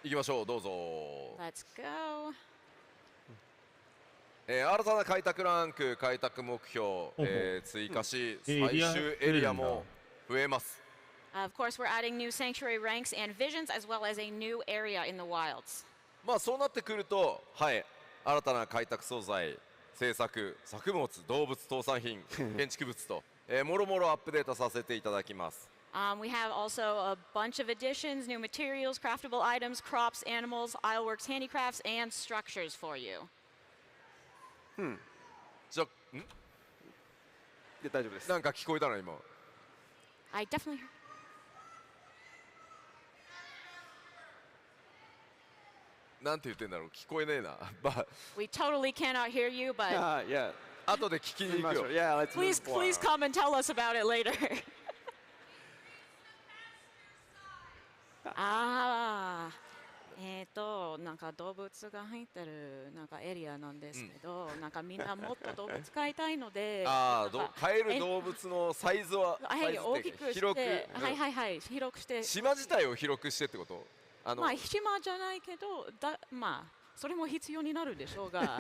行きましょう。どうぞ。 Let's go. 新たな開拓ランク開拓目標、追加し最終エリアも増えます。 Of course, we're adding new sanctuary ranks and visions as well as a new area in the wilds. まあそうなってくると、はい、新たな開拓素材、製作、作物、動物、特産品、建築物と、もろもろアップデートさせていただきます。 We have also a bunch of additions, new materials, craftable items, crops, animals, ironworks, handicrafts, and structures for you. じゃあ、で大丈夫です。なんか聞こえたな今。 I definitely heard. なんて言ってんだろう、聞こえねえな。まあ We totally cannot hear you, but Yeah. 後で聞きに行くよ。 Yeah, let's please, move please forward. come and tell us about it later. なんか動物が入ってるなんかエリアなんですけど、なんかみんなもっと動物飼いたいので、ああ、なんか飼える動物のサイズははい大きくして、広く、はいはいはい広くして、島自体を広くしてってこと？まあ島じゃないけど、まあそれも必要になるでしょうが、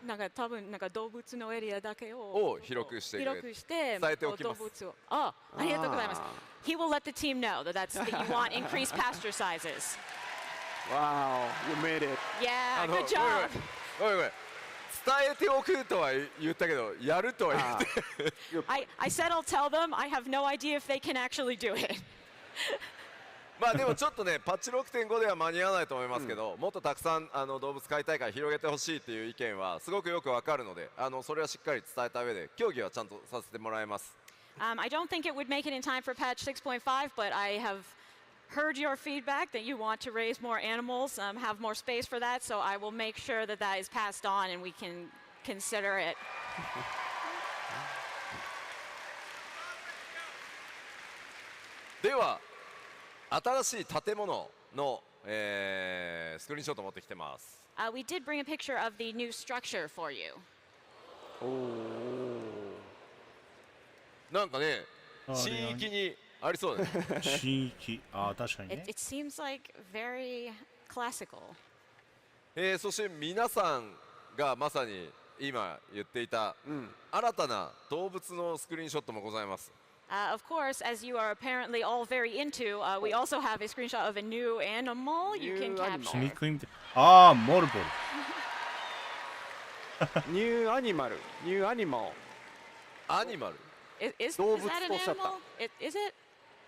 なんか多分なんか動物のエリアだけを広くして広くして伝えておきます。動物をありがとうございます。He will let the team know that you want increased pasture sizes. Wow, you made it. Yeah, good job. ごめんごめん。伝えておくとは言ったけど、やるとは言って。I said I'll tell them. I have no idea if they can actually do it. まあでもちょっとね、パッチ 6.5 では間に合わないと思いますけど、もっとたくさん動物飼いたいから広げてほしいっていう意見はすごくよくわかるので、それはしっかり伝えた上で協議はちゃんとさせてもらいます。I don't think it would make it in time for patch 6.5, but I have heard your feedback that you want to raise more animals, have more space for that, so I will make sure that that is passed on and we can consider it. では新しい建物の、スクリーンショット持ってきてます。We did bring a picture of the new structure for you. なんかね、地域にありそうだね。地域、確かにね。It seems like very classical. そして皆さんがまさに今言っていた新たな動物のスクリーンショットもございます。Of course, as you are apparently all very into, we also have a screenshot of a new animal you can capture. 肉みたい。モルボル。ニューアニマル。ニューアニマル。アニマル。Is 動 that 物 an とおっしゃった。 animal? Is it?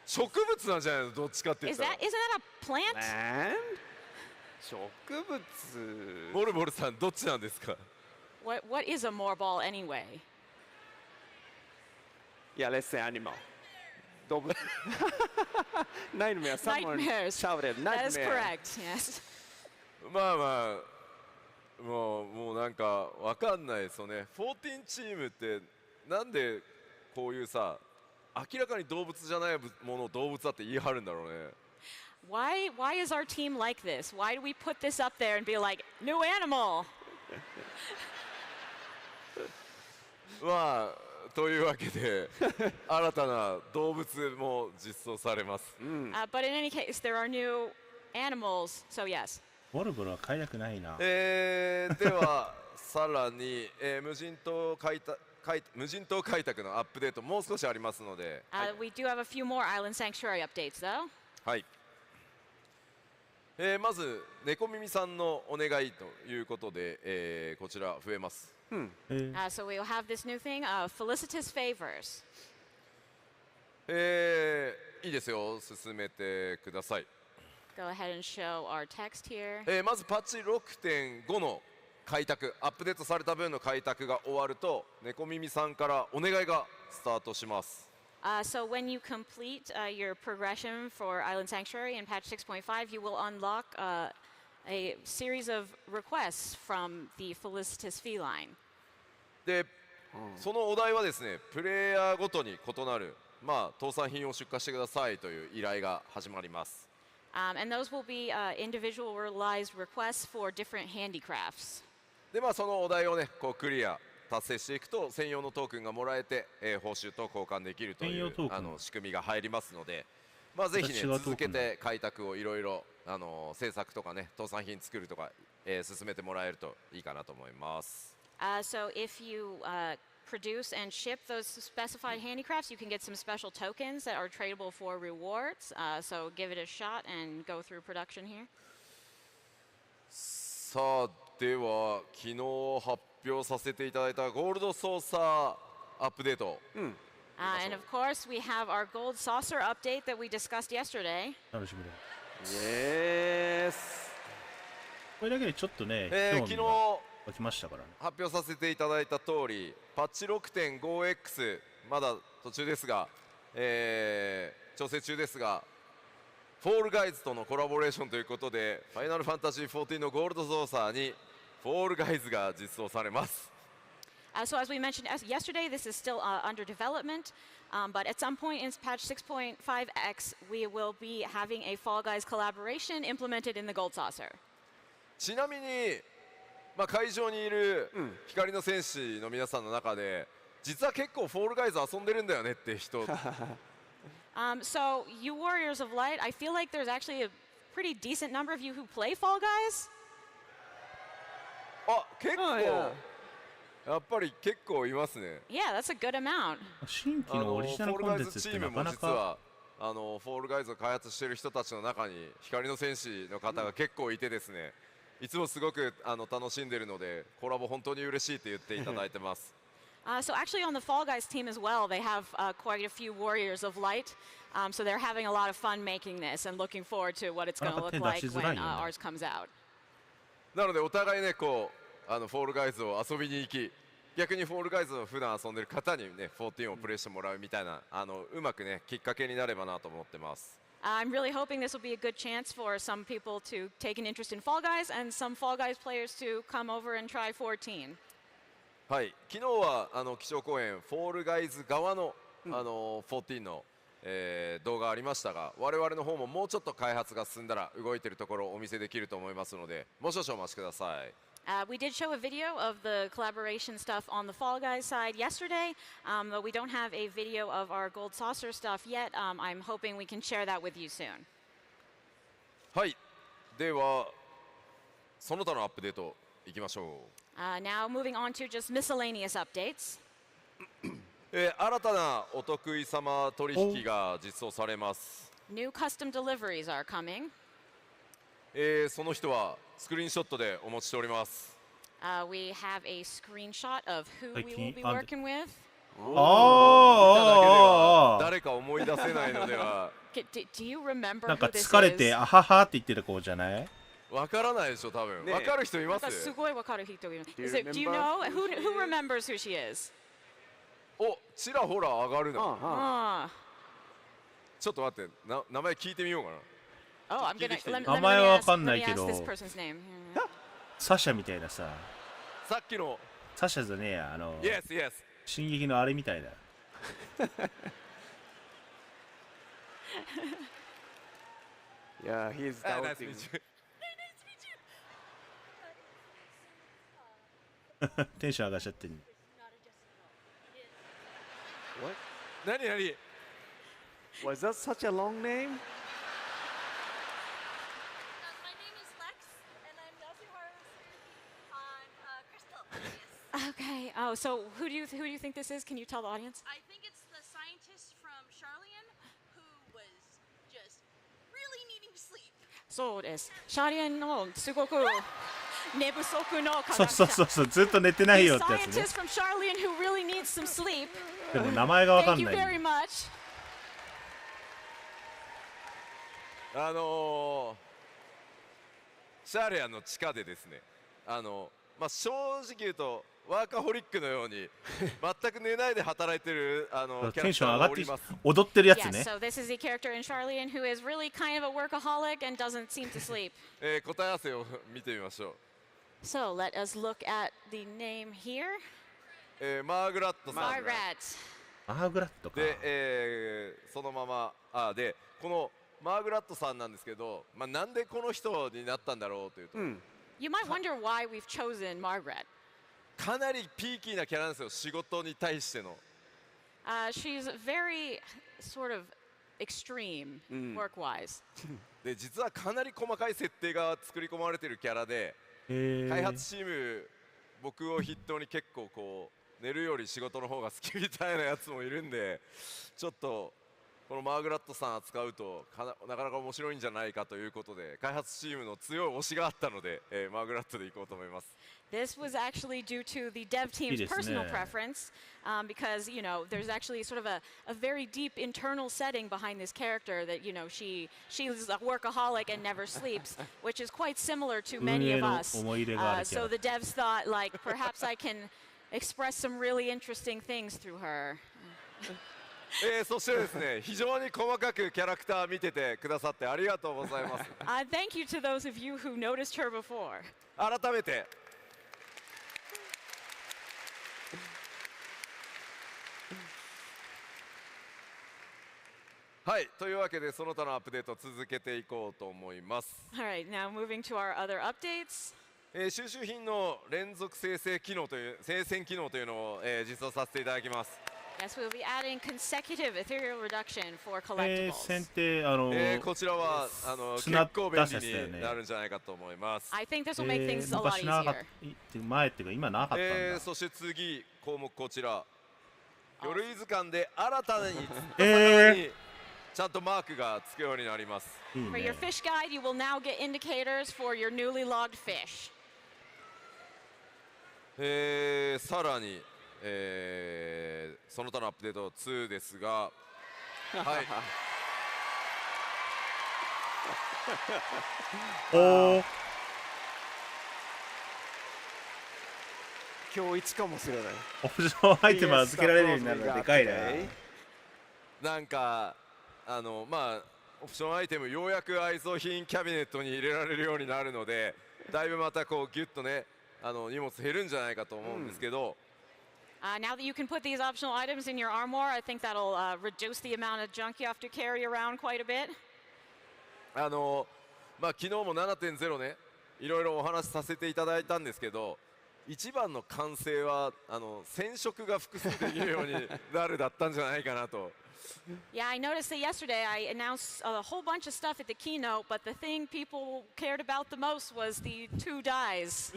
植物なんじゃないの？どっちかって言っ Is たら。 that? Isn't that a plant? 植物。モルボルさんどっちなんですか？ What is a moorball anyway? Yeah, let's say animal. 動物ナイトメア someone Nightmares. shouted That is nightmare correct. Yes. まあまあもうなんかわかんないですよね。14チームってなんでこういうさ明らかに動物じゃないものを動物だって言い張るんだろうね。Why is our team like this? Why do we put this up there and be like new animal? まあというわけで新たな動物も実装されます。But in any case, there are new animals. So yes. ボルボルは買いたくないな。ではさらに、無人島開拓のアップデートもう少しありますので、We do have a few more island sanctuary updates, though. はい。まず猫耳さんのお願いということで、こちら増えます。So we'll have this new thing, felicitous favors. いいですよ、進めてください。Go ahead and show our text here. まずパッチ 6.5 の開拓、アップデートされた分の開拓が終わると猫耳さんからお願いがスタートします。So when you complete your progression for Island Sanctuary in patch 6.5, you will unlock a series of requests from the felicitous feline. で、そのお題はですね、プレイヤーごとに異なる、特産品を出荷してくださいという依頼が始まります。And those will be individualized requests for different handicrafts. で、そのお題をね、こうクリア達成していくと専用のトークンがもらえて、報酬と交換できるという仕組みが入りますので、ぜひね続けて開拓をいろいろ制作とかね特産品作るとか、進めてもらえるといいかなと思います。So if you produce and ship those specified handicrafts, you can get some special tokens that are tradable for rewards. So give it a shot and go through production here. さあでは昨日発表させていただいたゴールドソーサーアップデート。And of course, we have our gold saucer update that we discussed yesterday. 楽しみだ。Yes。これだけでちょっとね、昨日起きましたからね。発表させていただいた通り、パッチ 6.5X まだ途中ですが、調整中ですが、フォールガイズとのコラボレーションということで、ファイナルファンタジー14のゴールドソーサーにフォールガイズが実装されます。So as we mentioned yesterday, this is still under development, but at some point in patch 6.5x, we will be having a Fall Guys collaboration implemented in the Gold Saucer. ちなみに、会場にいる光の戦士の皆さんの中で、実は結構フォールガイズ遊んでるんだよねって人。So you Warriors of Light, I feel like there's actually a pretty decent number of you who play Fall Guys. 結構。やっぱり結構いますね。Yeah, that's a good amount. 新規のオリジナルコンテンツってなかなかフォールガイズを開発している人たちの中に光の戦士の方が結構いてですね、いつもすごく楽しんでいるのでコラボ本当に嬉しいって言っていただいてます。So actually on the Fall Guys team as well, they have quite a few Warriors of Light. So they're having a lot of fun making this and looking forward to what it's going to look like when ours comes out. なのでお互いねこうフォールガイズを遊びに行き、逆にフォールガイズを普段遊んでる方にね14をプレイしてもらうみたいなうまくねきっかけになればなと思ってます。I'm really hoping this will be a good chance for some people to take an interest in Fall Guys and some Fall Guys players to come over and try 14. はい、昨日は基調講演フォールガイズ側の14の、動画ありましたが、我々の方ももうちょっと開発が進んだら動いているところをお見せできると思いますので、もう少々お待ちください。We did show a video of the collaboration stuff on the Fall Guys side yesterday, but we don't have a video of our Gold Saucer stuff yet. I'm hoping we can share that with you soon. はい、ではその他のアップデートいきましょう。Now moving on to just miscellaneous updates. 新たなお得意様取引が実装されます。New custom deliveries are coming. その人はスクリーンショットでお持ちしております。We have a screenshot of who we will be working with. 誰か思い出せないのでは。Do you remember なんか疲れてあははって言ってた子じゃない？わからないでしょ多分。わかる人います？すごいわかる人いる。Do you know who remembers who she is? お、ちらほら上がるな。ちょっと待って、名前聞いてみようかな。 Oh, I'm gonna let me 名前はわ ask, かん let な me いけ ask ど this person's name. サシャみたいなさ、さっきのサシャじゃねえや、Yes Yes 進撃のあれみたいだ。Yeah, he's Ah, nice to doubting. meet you. テンション上がっちゃってる。 What? 何 Was that such a long name? My name is Lex, and I'm the Vtuber on Crystal. Yes. Okay. Oh, so who do you think this is? Can you tell the audience? I think it's the scientist from Charlian who was just really needing sleep. そうです。シャリアンのすごく寝不足の科そう学者。そうそうそう、ずっと寝てない The よってやつね。 scientist from Charlian who really needs some sleep. でも名前がわか Thank ん you ない。 very much. シャーレアンの地下でですね、正直言うとワーカホリックのように全く寝ないで働いてるキャテンショラクターン上がってがおります。踊ってるやつ Yes, ね。 so this is the character in Charlian who is really kind of a workaholic and doesn't seem to sleep. 答え合わせを見てみましょ So let us look at the name here. う。マーグラットさん Margaret. マーグラットか。で、そのままでこのマーグラットさんなんですけど、なんでこの人になったんだろうというと、 You might wonder why we've chosen Margaret. かなりピーキーなキャラなんですよ、仕事に対しての。She's very sort of extreme work-wise. で実はかなり細かい設定が作り込まれているキャラで、開発チーム僕を筆頭に結構こう寝るより仕事の方が好きみたいなやつもいるんで、ちょっとこのマーグラットさん扱うとなかなか面白いんじゃないかということで、開発チームの強い推しがあったので、マーグラットでいこうと思います。 This was actually due to the dev team's いいですね。 personal preference, because there's actually sort of a very deep internal setting behind this character that she's a workaholic and never sleeps, which is quite similar to many of us. 運営の思い入れがあるキャラ。 So the devs thought, like, perhaps I can express some really interesting things through her. そしてですね、非常に細かくキャラクター見ててくださってありがとうございます。 Thank you to those of you who noticed her before. 改めてはい、というわけでその他のアップデートを続けていこうと思います。 All right, now moving to our other updates. 収集品の連続生成機能という生鮮機能というのを、実装させていただきます。 Yes, we'll be adding consecutive ethereal reduction for 選 collectibles. 定こちらは結砂構便出すやつだよね利になるんじゃないかと思います。 I think this will make things a lot 昔なかっ easier. た前っていうか今なかったんだ。そして次項目こちら、魚類図鑑で新たににちゃんとマークがつくようになります。いい For ね your。fish guide, you will now get indicators for your newly logged fish. さらに、その他のアップデート2ですが、はい、おー、今日一かもしれない。オプションアイテムが付けられるようになるのはでかいな。なんかオプションアイテムようやく愛蔵品キャビネットに入れられるようになるので、だいぶまたこうギュッとね荷物減るんじゃないかと思うんですけど、Now that you can put these optional items in your armor, I think that'll reduce the amount of junk you have to carry around quite a bit. 昨日も 7.0 ねいろいろお話しさせていただいたんですけど、一番の完成は染色が複数できるようになるだったんじゃないかなと。Yeah, I noticed that yesterday I announced a whole bunch of stuff at the keynote, but the thing people cared about the most was the 2 dyes.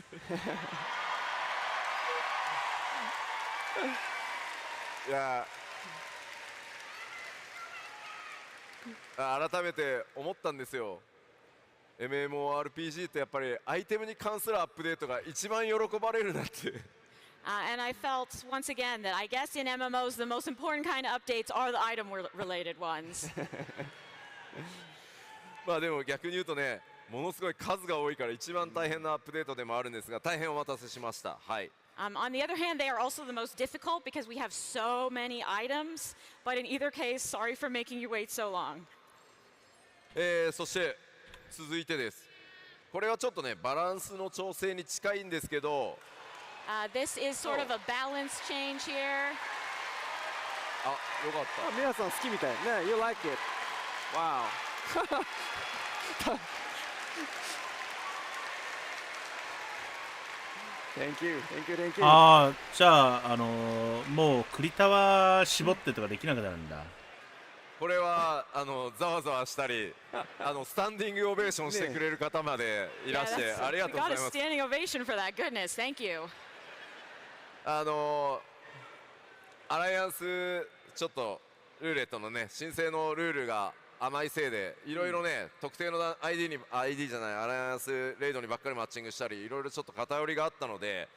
いや改めて思ったんですよ。 MMORPG ってやっぱりアイテムに関するアップデートが一番喜ばれるなって。And I felt once again that I guess in MMOs the most important kind of updates are the item related ones. でも逆に言うとね、ものすごい数が多いから一番大変なアップデートでもあるんですが、大変お待たせしました。はい。On the other hand, they are also the most difficult because we have so many items. But in either case, sorry for making you wait so long. そして続いてです。これはちょっとねバランスの調整に近いんですけど、This is sort of a balance change here. あ、よかっあ、皆さん好きみたいね。You like it? Wow. Thank you, thank you, thank you. ああ、じゃあ、もう栗タワ絞ってとかできなくなるんだ。た。これはざわざわしたりスタンディングオベーションしてくれる方までいらして、ありがとうござい got ま a す。standing ovation for that. Goodness, thank you. アライアンスちょっとルーレットのね申請のルールが甘いせいでいろいろね、特定の ID じゃないアライアンスレイドにばっかりマッチングしたりいろいろちょっと偏りがあったので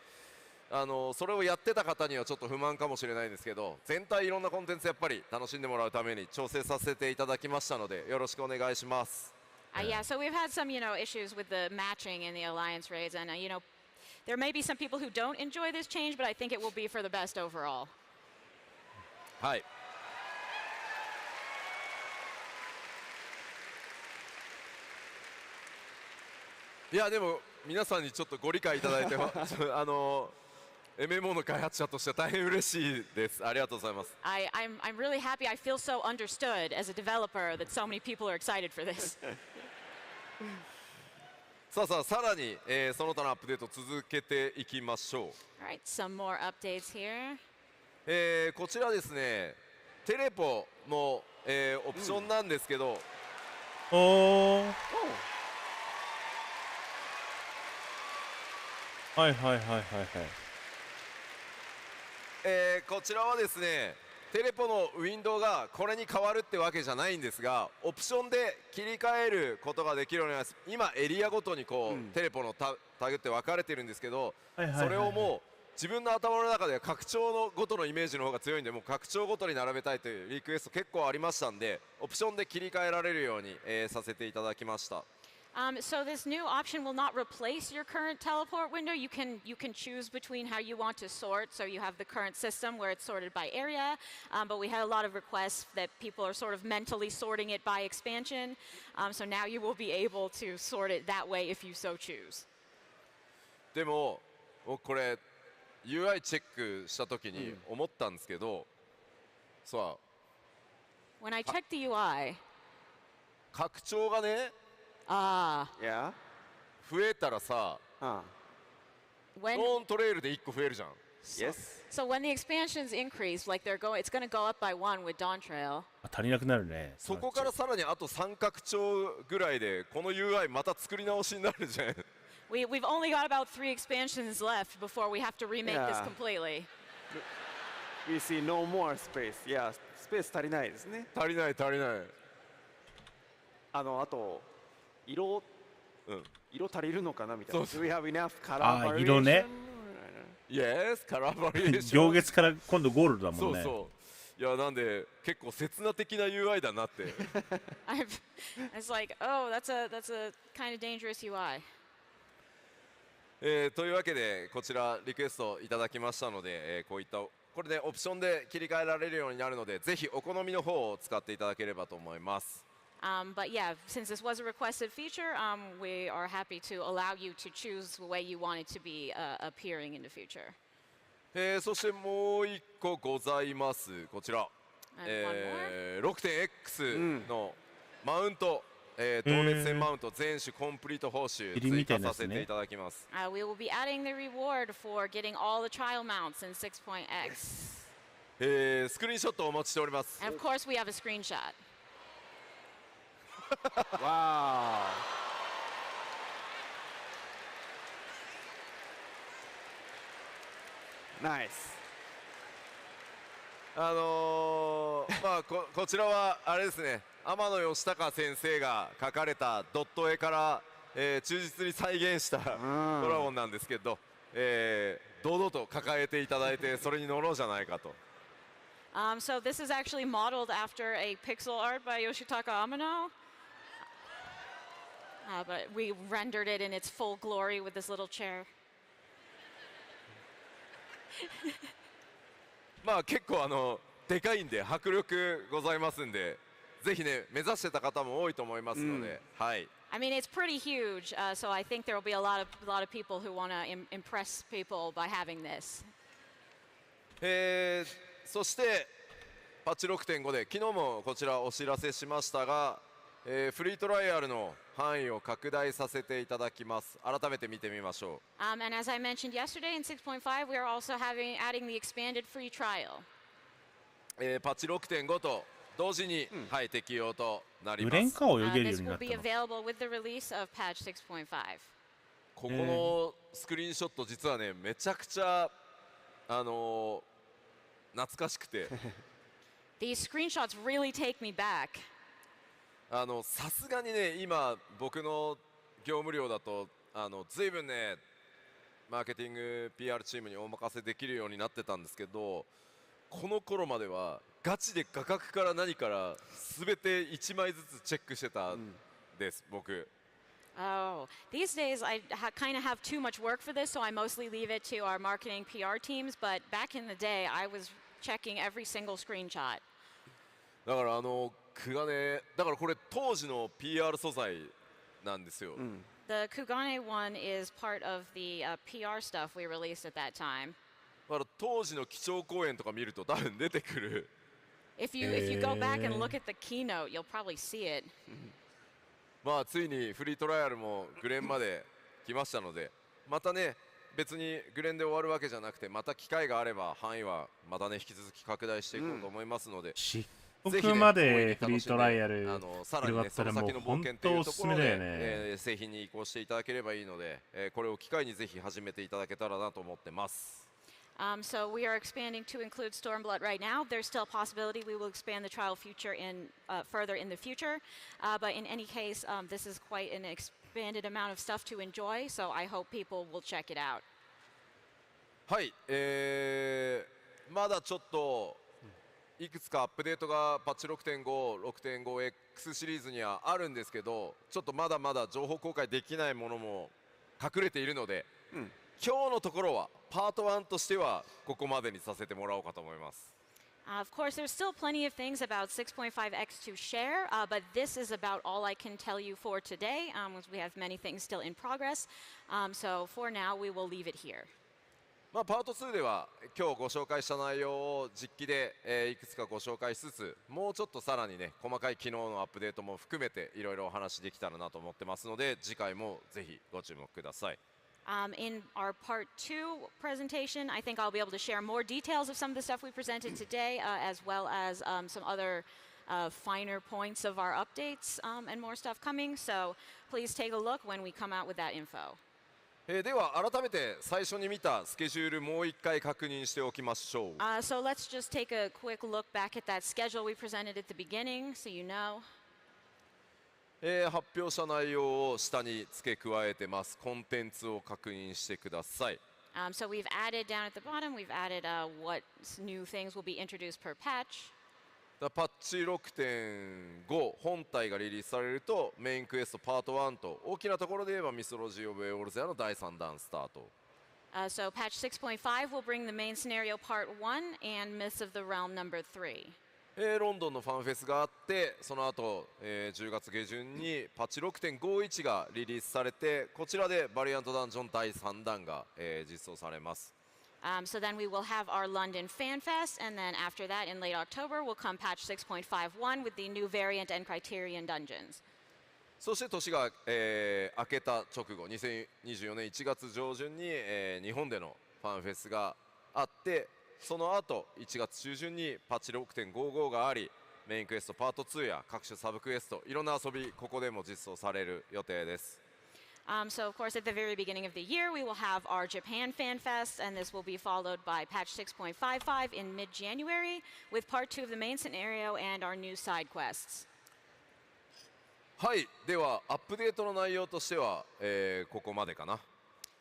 それをやってた方にはちょっと不満かもしれないんですけど、全体いろんなコンテンツやっぱり楽しんでもらうために調整させていただきましたのでよろしくお願いします。Yeah, so we've had some, issues with the matching in the alliance raids, and there may be some people who don't enjoy this change, but I think it will be for the best overall. はい。いやでも皆さんにちょっとご理解いただいてMMO の開発者としては大変嬉しいです。ありがとうございます。I'm really happy. I feel so understood as a developer that so many people are excited for this. さらに、その他のアップデート続けていきましょう。 All right, some more updates here. こちらですねテレポの、オプションなんですけど、おー。はいはいはいはいはい。こちらはですねテレポのウィンドウがこれに変わるってわけじゃないんですが、オプションで切り替えることができるようになります。今エリアごとにこう、テレポのタグって分かれてるんですけど、はいはいはいはい、それをもう自分の頭の中では拡張のごとのイメージの方が強いんで、もう拡張ごとに並べたいというリクエスト結構ありましたんで、オプションで切り替えられるように、させていただきました。So this new option will not replace your current teleport window. You can choose between how you want to sort. So you have the current system where it's sorted by area, but we had a lot of requests that people are sort of mentally sorting it by expansion. So now you will be able to sort it that way if you so choose. でもこれ UI チェックした時に思ったんですけど、さあ When I checked the UI, 拡張がね Yeah. 増えたらさ、when ドーントレイルで1個増えるじゃん。 Yes. so when the expansions increase, like it's going to go up by 1 with DAWNTRAIL. 足りなくなるね。そこからさらにあと3拡張ぐらいでこの UI また作り直しになるじゃん。We've only got about 3 expansions left before we have to remake this Yeah. completely. We see no more space. Yeah, スペース足りないですね。足りない。あと色足りるのかなみたいな。そう Do we have enough color あ、 variation? 色ね。 Yes, カラーバリエーション。行月から今度ゴールドだもんね。そうそう。いやなんで結構刹那的な UI だなって。It's like, oh, that's a kind of dangerous UI. というわけでこちらリクエストいただきましたので、こういったこれでオプションで切り替えられるようになるので、ぜひお好みの方を使っていただければと思います。But yeah, since this was a requested feature, we are happy to allow you to choose the way you want it to be appearing in the future. そしてもう一個ございます。こちら、6.X のマウント、当熱線マウント全種コンプリート報酬追加させていただきます。We will be adding the reward for getting all the trial mounts in 6.x. スクリーンショットをお待ちしております。 And of course, we have a screenshot. Wow. Nice. まあこちらはあれですね、天野義孝先生が描かれたドット絵から、忠実に再現したドラゴンなんですけど、堂々と抱えていただいてそれに乗ろうじゃないかと。So this is actually modeled after a pixel art by Yoshitaka Amano. But we rendered it in its full glory with this little chair. まあ結構でかいんで迫力ございますんで、ぜひね目指してた方も多いと思いますので、はい。I mean, it's pretty huge, so I think there will be a lot of people who want to impress people by having this. そしてパッチ 6.5 で昨日もこちらお知らせしましたが、フリートライアルの範囲を拡大させていただきます。改めて見てみましょう。And as I mentioned yesterday in 6.5, we are also adding the expanded free trial. パッチ 6.5 と同時に、はい、適用となります。無連化を泳げるよう This にな will った be の。 available with the release of patch 6.5. ここのスクリーンショット実はねめちゃくちゃ懐かしくてThese screenshots really take me back. さすがにね今僕の業務量だとずいぶんねマーケティング PR チームにお任せできるようになってたんですけど、この頃まではガチで画角から何から全て1枚ずつチェックしてたんです、僕。Oh, these days I kind of have too much work for this, so I mostly leave it to our marketing PR teams. But back in the day, I was checking every single screenshot. だからだからこれ当時の PR 素材なんですよ。The Kugane one is part of the PR stuff we released at that time. だから当時の基調講演とか見ると多分出てくる。If you go back and look at the keynote, you'll probably see it. まあついにフリートライアルもグレンまで来ましたので、またね別にグレンで終わるわけじゃなくて、また機会があれば範囲はまたね引き続き拡大していこうと思いますので、僕までフリートライアルさらにねその先の冒険というところで、製品に移行していただければいいので、これを機会にぜひ始めていただけたらなと思ってます。So we are expanding to include Stormblood right now. There's still a possibility we will expand the trial future further in the future. But in any case, this is quite an expanded amount of stuff to enjoy. So I hope people will check it out. はい、まだちょっといくつかアップデートがパッチ 6.5、6.5X シリーズにはあるんですけど、ちょっとまだまだ情報公開できないものも隠れているので、今日のところはパート1としてはここまでにさせてもらおうかと思います。Of course, there's still plenty of things about 6.5x to share, but this is about all I can tell you for today, as we have many things still in progress. So for now, we will leave it here. まあパート2では今日ご紹介した内容を実機で、いくつかご紹介しつつ、もうちょっとさらにね細かい機能のアップデートも含めていろいろお話できたらなと思ってますので、次回もぜひご注目ください。In our part 2 presentation, I think I'll be able to share more details of some of the stuff we presented today, as well as some other finer points of our updates and more stuff coming. So please take a look when we come out with that info. では改めて最初に見たスケジュールもう一回確認しておきましょう。So let's just take a quick look back at that schedule we presented at the beginning, so you know. 発表した内容を下に付け加えてます。コンテンツを確認してください。So we've added down at the bottom, we've added what new things will be introduced per patch. パッチ 6.5 本体がリリースされるとメインクエストパート1と大きなところで言えばミスロジー・オブ・エオルゼアの第3弾スタート。So patch 6.5 will bring the main scenario part 1 and Myths of the Realm number 3. ロンドンのファンフェスがあって、その後、10月下旬にパッチ 6.51 がリリースされて、こちらでバリアントダンジョン第3弾が、実装されます。So then we will have our London Fan Fest, and then after that, in late October, will come patch 6.51 with the new variant and criterion dungeons. そして年が、明けた直後、2024年1月上旬に、日本でのファンフェスがあって、その後1月中旬にパッチ 6.55 があり、メインクエストパート2や各種サブクエスト、いろんな遊びここでも実装される予定です。So of course at the very beginning of the year we will have our Japan Fan Fest, and this will be followed by patch 6.55 in mid-January with part 2 of the main scenario and our new side quests. はい、ではアップデートの内容としては、ここまでかな。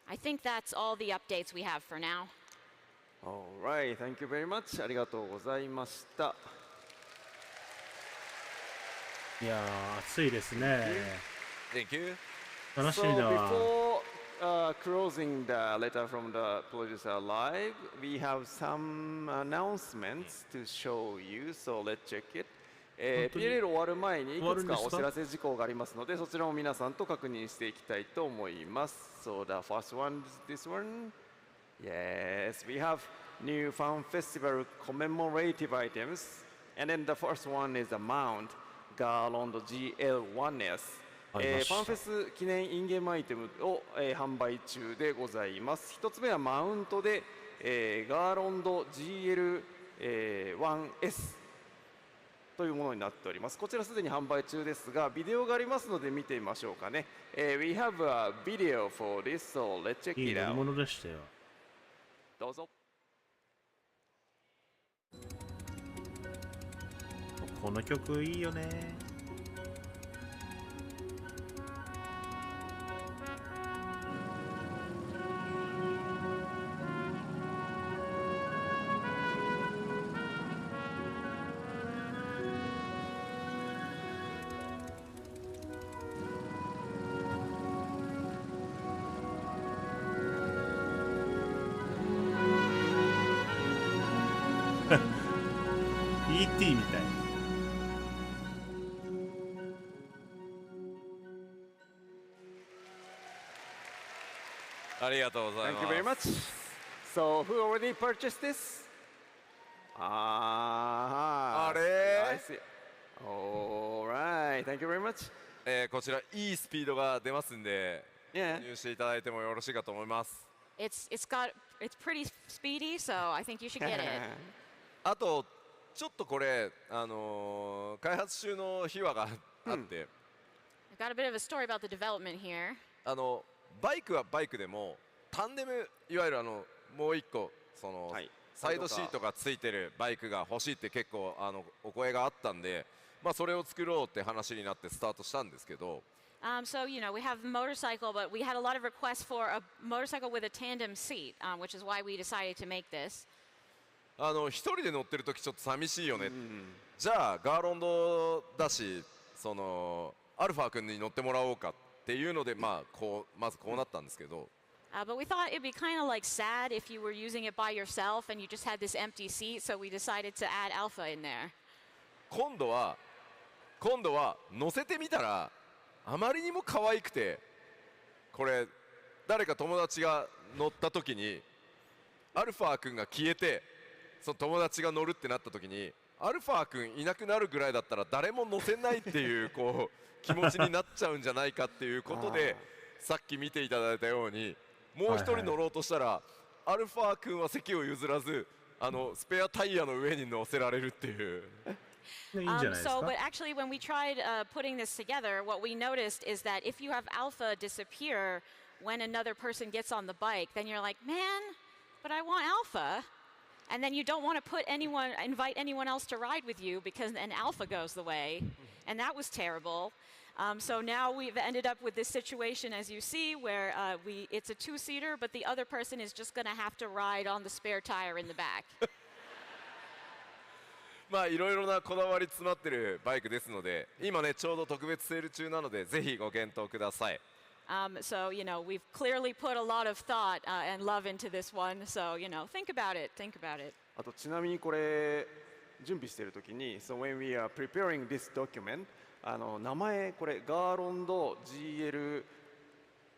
I think that's all the updates we have for now. Alright, thank you very much. ありがとうございました。いやー暑いですね。 Thank you. 楽しみだわ。closing the letter from the producer live, we have some announcements to show you, so let's check it. PLL 終わる前にいくつかお知らせ事項がありますので、そちらも皆さんと確認していきたいと思います。So the first one is this one. Yes, we have new Fan Festival commemorative items, and then the first one is a mount Garland GL1S。ファンフェス記念インゲームアイテムを、販売中でございます。一つ目はマウントで、ガーロンド GL1S というものになっております。こちらすでに販売中ですが、ビデオがありますので見てみましょうかね。We have a video for this, so let's check いい it 乗り out. 物でしたよ。どうぞ。この曲いいよね。ET みたい。ありがとうござい Thank you very ます。 much. So, who already purchased this? Ah, あれ I see. All right. Thank you very much. こちらいいスピードが出ますんで、 Yeah. 入手いただいてもよろしいかと思います。It's pretty speedy, so I think you should get it. あとちょっとこれ開発中の秘話があって、I've got a bit of a story about the development here. バイクはバイクでもタンデム、いわゆるもう一個その、はい、サイドシートがついてるバイクが欲しいって結構お声があったんで、まあそれを作ろうって話になってスタートしたんですけど、So, you know, we have a motorcycle, but we had a lot of requests for a motorcycle with a tandem seat, which is why we decided to make this. 一人で乗ってる時ちょっと寂しいよね、じゃあガーロンドだしそのアルファ君に乗ってもらおうかっていうので、まずこうなったんですけど、But we thought it'd be kind of like sad if you were using it by yourself and you just had this empty seat, so we decided to add Alpha in there. 今度は乗せてみたらあまりにも可愛くて、これ誰か友達が乗った時にアルファ君が消えてその友達が乗るってなった時にアルファ君いなくなるぐらいだったら誰も乗せないっていうこう気持ちになっちゃうんじゃないかっていうことでさっき見ていただいたようにもう一人乗ろうとしたらアルファ君は席を譲らずスペアタイヤの上に乗せられるっていう。But actually, when we tried putting this together, what we noticed is that if you have Alpha disappear when another person gets on the bike, then you're like, man, but I want Alpha. And then you don't want to invite anyone else to ride with you because then Alpha goes the way. And that was terrible. So now we've ended up with this situation, as you see, where it's a two-seater, but the other person is just going to have to ride on the spare tire in the back. まあいろいろなこだわり詰まってるバイクですので、今ねちょうど特別セール中なのでぜひご検討ください。So, you know, we've clearly put a lot of thought and love into this one. So, you know, think about it. あとちなみにこれ準備しているときに、So when we are preparing this document、名前これガーロンド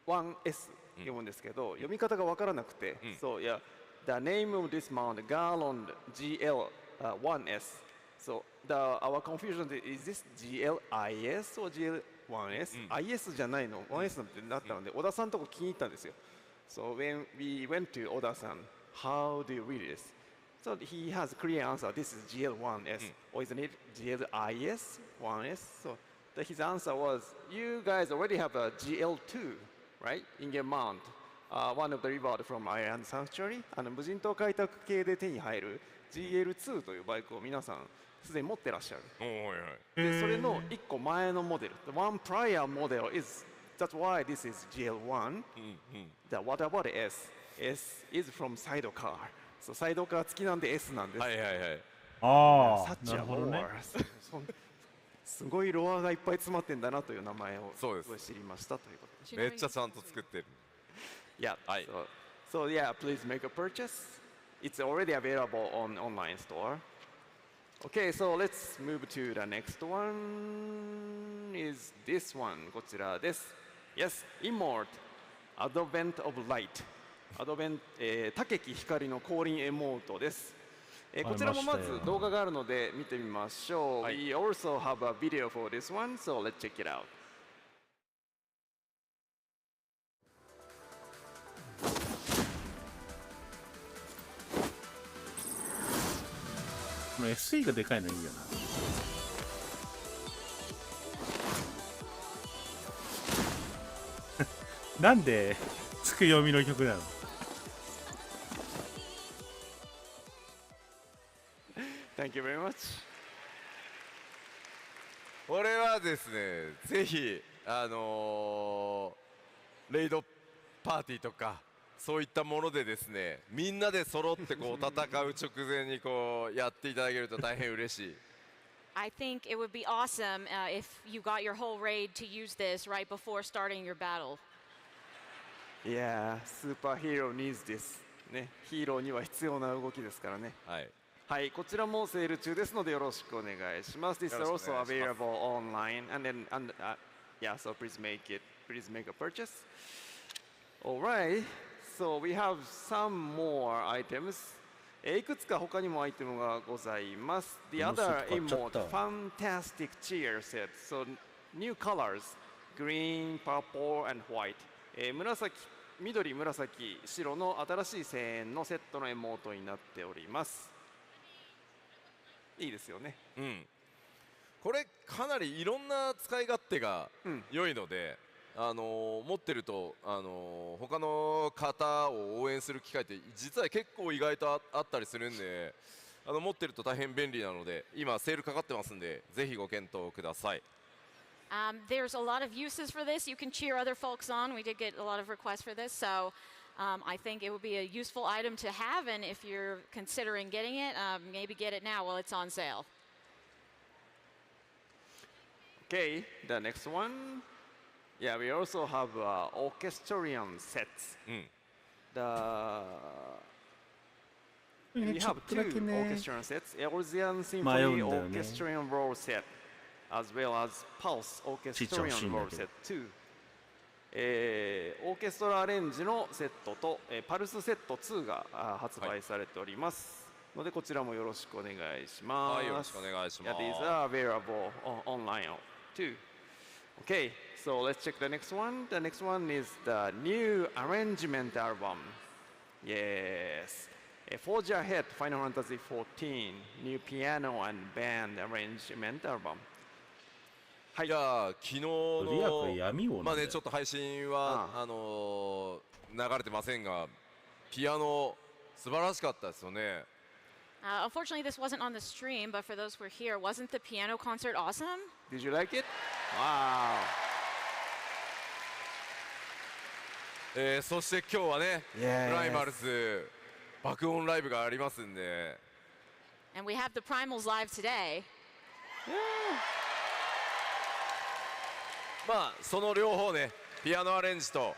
GL1S 読むんですけど、読み方がわからなくて、So yeah, the name of this mount Garland GL1S. So our confusion is this GLIS or GL1S、IS じゃないの 1S なんてなったので、小田さんのとこ気に入ったんですよ。So when we went to 小田さん、How do you read this? So he has a clear answer. This is GL1S. Or isn't it GLIS 1S? So his answer was, you guys already have a GL2, right? In-game mount. One of the reward from Iron Sanctuary. 無人島開拓系で手に入る GL2 というバイクを皆さんすでに持ってらっしゃる。でそれの1個前のモデル。The one prior model is, that's why this is GL1. The what about S? S is from sidecar. So サイドカー付きなんで S なんです。はいはいはい。ああ、サッチャーモア。すごいロアがいっぱい詰まってんだなという名前をすごい知りましたということです。めっちゃちゃんと作ってる。Yeah. はい So yeah, please make a purchase. It's already available on online store. Okay, so let's move to the next one. Is this one? こちらです。Yes, Immort, Advent of Light. Advent、竹木光の降臨エモートです。こちらもまず動画があるので見てみましょう。はい We also have a video for this one, so let's check it out. この SE がでかいのいいよな。なんでつく読みの曲なの？Thank you very much. これはですね、ぜひレイドパーティーとかそういったものでですね、みんなで揃ってこう戦う直前にこうやっていただけると大変嬉しい。I think it would be awesome if you got your whole raid to use this right before starting your battle. Yeah, superhero needs this. ね、ヒーローには必要な動きですからね。はい。はい、こちらもセール中ですのでよろしくお願いします。This is よろしくお also 願いします。 available online, and then yeah, so please make a purchase. Alright, so we have some more items. いくつか他にもアイテムがございます。The もうすぐ other 買っちゃった emote, fantastic cheer set. So new colors, green, purple, and white. 紫、緑、紫、白の新しい声援のセットのエモートになっております。いいですよね。うん。これかなりいろんな使い勝手が良いので、持ってると他の方を応援する機会って実は結構意外とあったりするんで、持ってると大変便利なので、今セールかかってますんで、ぜひご検討ください。There's a lot of uses for this. You can cheer other folks on. We did get a lot of requests for this, so I think it would be a useful item to have. And if you're considering getting it, maybe get it now while it's on sale. Okay, the next one. Yeah, we also have orchestrion sets. うん。 We ちょ have っと two だけね orchestrion sets. Elzian 迷 Symphony うんだよね。 Orchestrion Roll Set, as well as Pulse ちっちゃい欲しい Orchestrion んだ Roll けど Set 2. オーケストラアレンジのセットと、パルスセット2が発売されております。のでこちらもよろしくお願いします。はい、よろしくお願いします。 Yeah, these are available online too. Okay, so let's check the next one. The next one is the new arrangement album. Yes. Forge Ahead Final Fantasy XIV new piano and band arrangement album. じゃあ昨日とりあえず闇をのまあねちょっと配信は流れてませんが、ピアノ素晴らしかったですよね。Unfortunately, this wasn't on the stream, but for those who were here, wasn't the piano concert awesome? Did you like it? Wow. そして今日はね、 Yes. プライマルズ爆音ライブがありますんで、 And we have the Primals live today. まあその両方ね、ピアノアレンジと、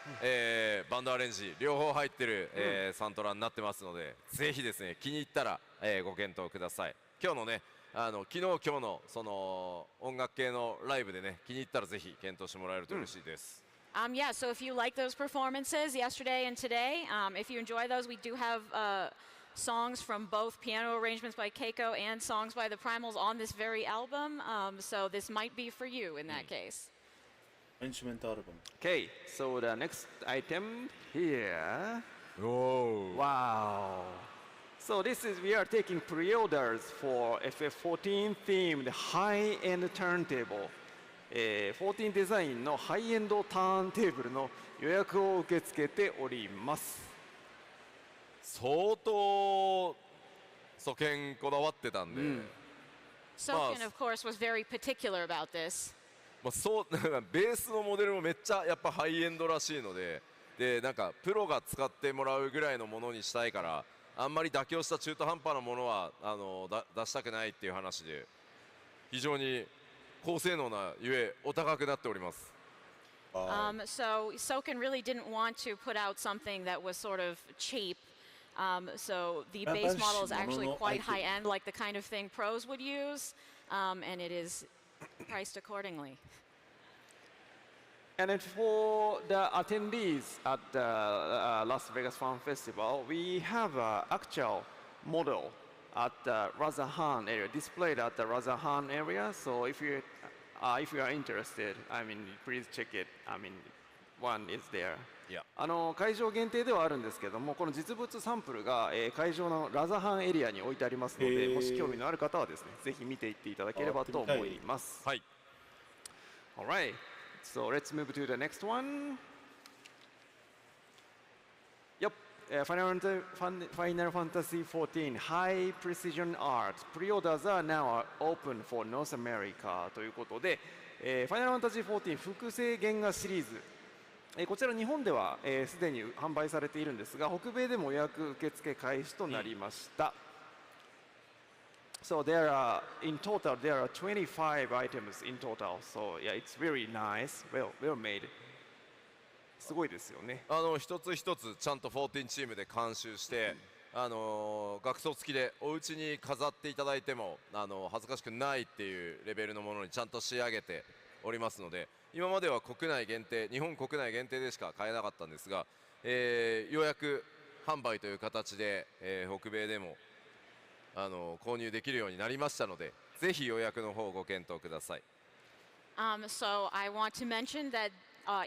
バンドアレンジ両方入ってる、サントラになってますので、ぜひですね気に入ったら、ご検討ください。今日のね昨日今日のその音楽系のライブでね気に入ったらぜひ検討してもらえると嬉しいです。Yeah, so if you like those performances yesterday and today, if you enjoy those, we do have songs from both piano arrangements by Keiko and songs by the Primals on this very album. So this might be for you in that case. Arrangement album. Okay, so the next item here. おお。 Wow. So this is we are taking pre-orders for FF14 themed high-end turntable. 14デザインのハイエンドターンテーブルの予約を受け付けております。相当素見こだわってたんで、Soken, of course, was very particular about this. まあそうなんかベースのモデルもめっちゃやっぱハイエンドらしいので、でなんかプロが使ってもらうぐらいのものにしたいから、あんまり妥協した中途半端なものは出したくないっていう話で、非常に高性能なゆえお高くなっております。So Soken really didn't want to put out something that was sort of cheap. So the base model is actually quite high end, like the kind of thing pros would use, and it is priced accordingly. And then for the attendees at the Las Vegas Fan Festival, we have an actual model at the Razahan area, displayed at the Razahan area. So if you are interested, I mean, please check it. I mean, one is there. Yeah. 会場限定ではあるんですけども、この実物サンプルが、会場のラザハンエリアに置いてありますので、もし興味のある方はですね、ぜひ見ていっていただければと思います。はい。Alright, so let's move to the next one. Yep, Final Fantasy XIV High Precision Art Pre-orders are now open for North America ということで、Final Fantasy XIV 複製原画シリーズ、こちら日本ではすでに販売されているんですが、北米でも予約受付開始となりました。So in total there are 25 items in total. So yeah, it's very nice, well made. すごいですよね。一つ一つちゃんと14チームで監修して、額装付きでお家に飾っていただいても恥ずかしくないっていうレベルのものにちゃんと仕上げておりますので、今までは国内限定、日本国内限定でしか買えなかったんですが、予約販売という形で、北米でも購入できるようになりましたので、ぜひ予約の方をご検討ください。So I want to mention that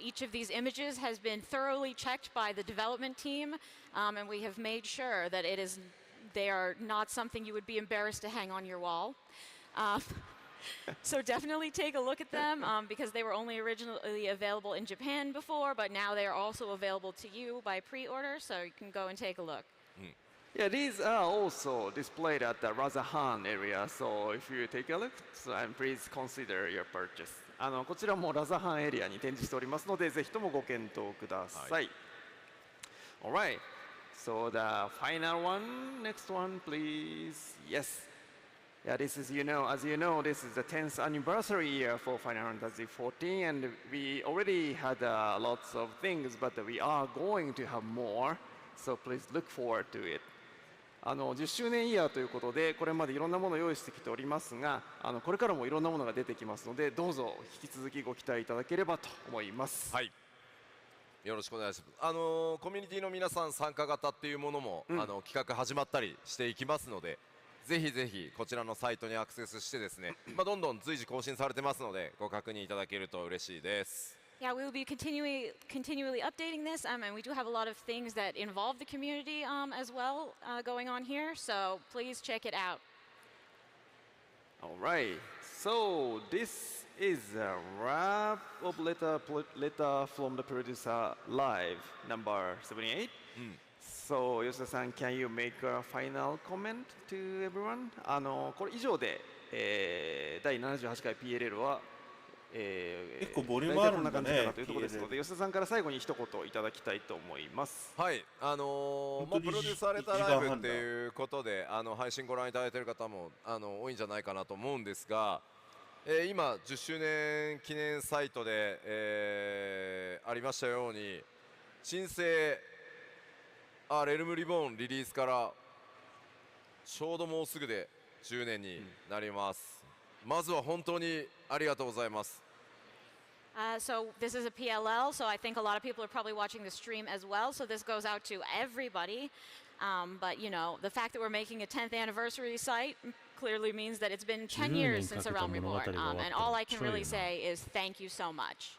each of these images has been thoroughly checked by the development team, and we have made sure that they are not something you would be embarrassed to hang on your wall. So definitely take a look at them because they were only originally available in Japan before, but now they are also available to you by pre-order, so you can go and take a look. Yeah, these are also displayed at the Razahan area, so if you take a look, please consider your purchase. こちらもラザハンエリアに展示しておりますので、ぜひともご検討ください。Alright, so the final one, next one, please. Yes. Yeah, this is, as you know, this is the 10th anniversary year for Final Fantasy XIV, and we already had lots of things, but we are going to have more, so please look forward to it. 10周年イヤーということで、これまでいろんなものを用意してきておりますが、これからもいろんなものが出てきますので、どうぞ引き続きご期待いただければと思います。はい。よろしくお願いします。コミュニティの皆さん参加型っていうものも、企画始まったりしていきますので、ぜひぜひこちらのサイトにアクセスしてですね、どんどん随時更新されてますので、ご確認いただけると嬉しいです。Yeah, we will be continually updating this, and we do have a lot of things that involve the community as well going on here, so please check it out. All right, so this is a wrap of letter from the producer live number 78. So, 吉田さん, can you make a final comment to everyone? これ以上で、第78回 PLL は結構ボリュームあるんだね。というところですので、吉田さんから最後に一言いただきたいと思います。はい、プロデューサーレターライブっていうことで配信ご覧いただいている方も多いんじゃないかなと思うんですが、今10周年記念サイトで、ありましたように新生レルムリボーンリリースからちょうどもうすぐで10年になります。まずは本当にありがとうございます。So this is a PLL, so I think a lot of people are probably watching the stream as well, so this goes out to everybody. But the fact that we're making a 10th anniversary site clearly means that it's been 10 years since A Realm Reborn, and all I can really say is thank you so much.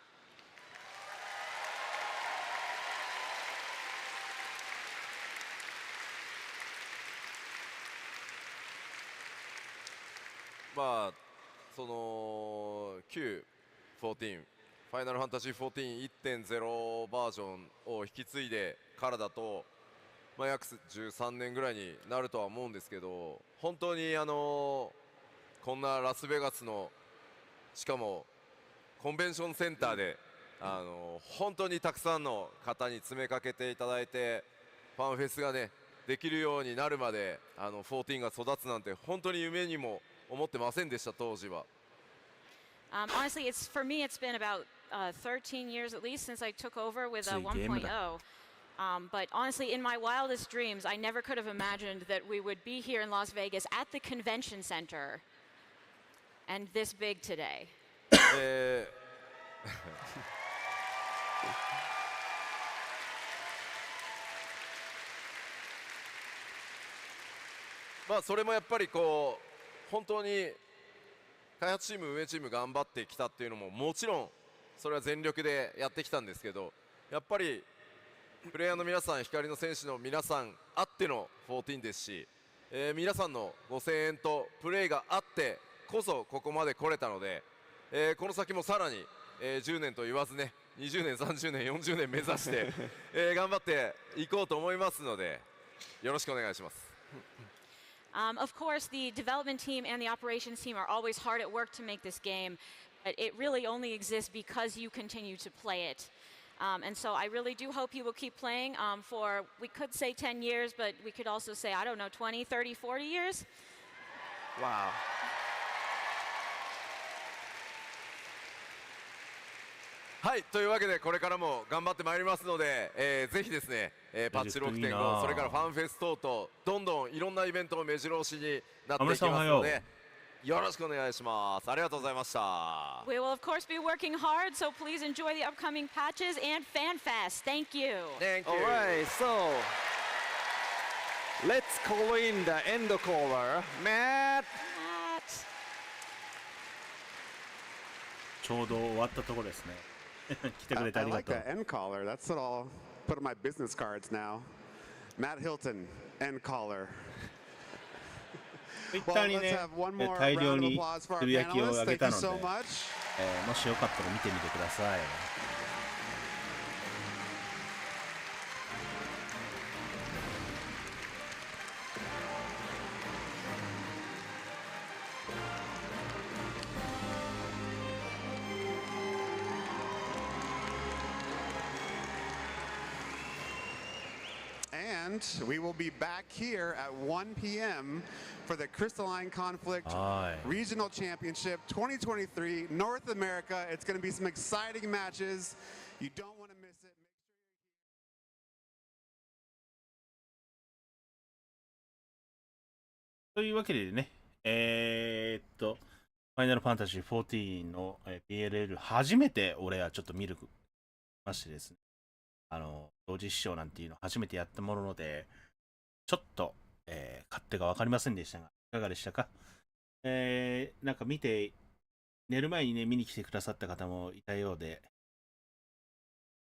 その旧14ファイナルファンタジー 14.1.0 バージョンを引き継いでからだと、約13年ぐらいになるとは思うんですけど、本当にこんなラスベガスのしかもコンベンションセンターで本当にたくさんの方に詰めかけていただいて、ファンフェスがねできるようになるまで14が育つなんて本当に夢にも思ってませんでした、当時は。Honestly, for me, it's been about 13 years at least since I took over with ついゲームだ。 1.0. But honestly, in my wildest dreams, I never could have imagined that we would be here in Las Vegas at the convention center and this big today. まあそれもやっぱりこう本当に開発チーム運営チーム頑張ってきたっていうのももちろんそれは全力でやってきたんですけど、やっぱりプレイヤーの皆さん、光の戦士の皆さんあっての14ですし、皆さんのご声援とプレイがあってこそここまで来れたので、この先もさらに、10年と言わずね、20年30年40年目指して、頑張っていこうと思いますのでよろしくお願いします。Of course, the development team and the operations team are always hard at work to make this game, but it really only exists because you continue to play it. And so I really do hope you will keep playing for, we could say 10 years, but we could also say, I don't know, 20, 30, 40 years? Wow. はい、というわけでこれからも頑張ってまいりますので、ぜひですね、パッチ6.5、それからファンフェス等々どんどんいろんなイベントも目白押しになっていきますのでよろしくお願いします。ありがとうございました。 We will, of course, be working hard, so please enjoy the upcoming patches and FanFest. Thank you. Thank you. All right, so let's call in the end caller, Matt. Matt. ちょうど終わったところですね。来てくれてあ I りが like とう。 that end caller. That's what I'll put on my business cards now. Matt Hilton, end caller. ツイッ Well, ターに let's ね have one more 大量 round of に applause for つ our ぶやきを panelists. 上げ Thank た you ので、 so much. もしよかったら見てみてください。And we will be back here at 1 p.m. for the Crystalline Conflict はい。 Regional Championship 2023 North America. It's going to be some exciting matches. You don't want to miss it. というわけでね、ファイナルファンタジー14の PLL 初めて俺はちょっと見るましてですね、同時視聴なんていうの初めてやったもので、ちょっと、勝手が分かりませんでしたが、いかがでしたか？なんか見て、寝る前にね、見に来てくださった方もいたようで、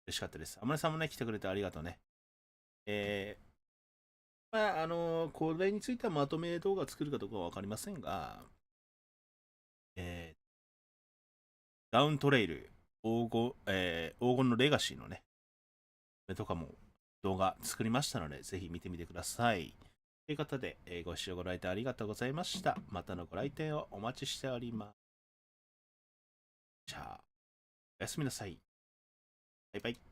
嬉しかったです。あまりさんもね、来てくれてありがとうね。まあ、これについてはまとめ動画を作るかどうかは分かりませんが、ダウントレイル、黄金のレガシーのね、これとかも動画作りましたので、ぜひ見てみてください。ということで、ご視聴ご来店ありがとうございました。またのご来店をお待ちしております。じゃあ、おやすみなさい。バイバイ。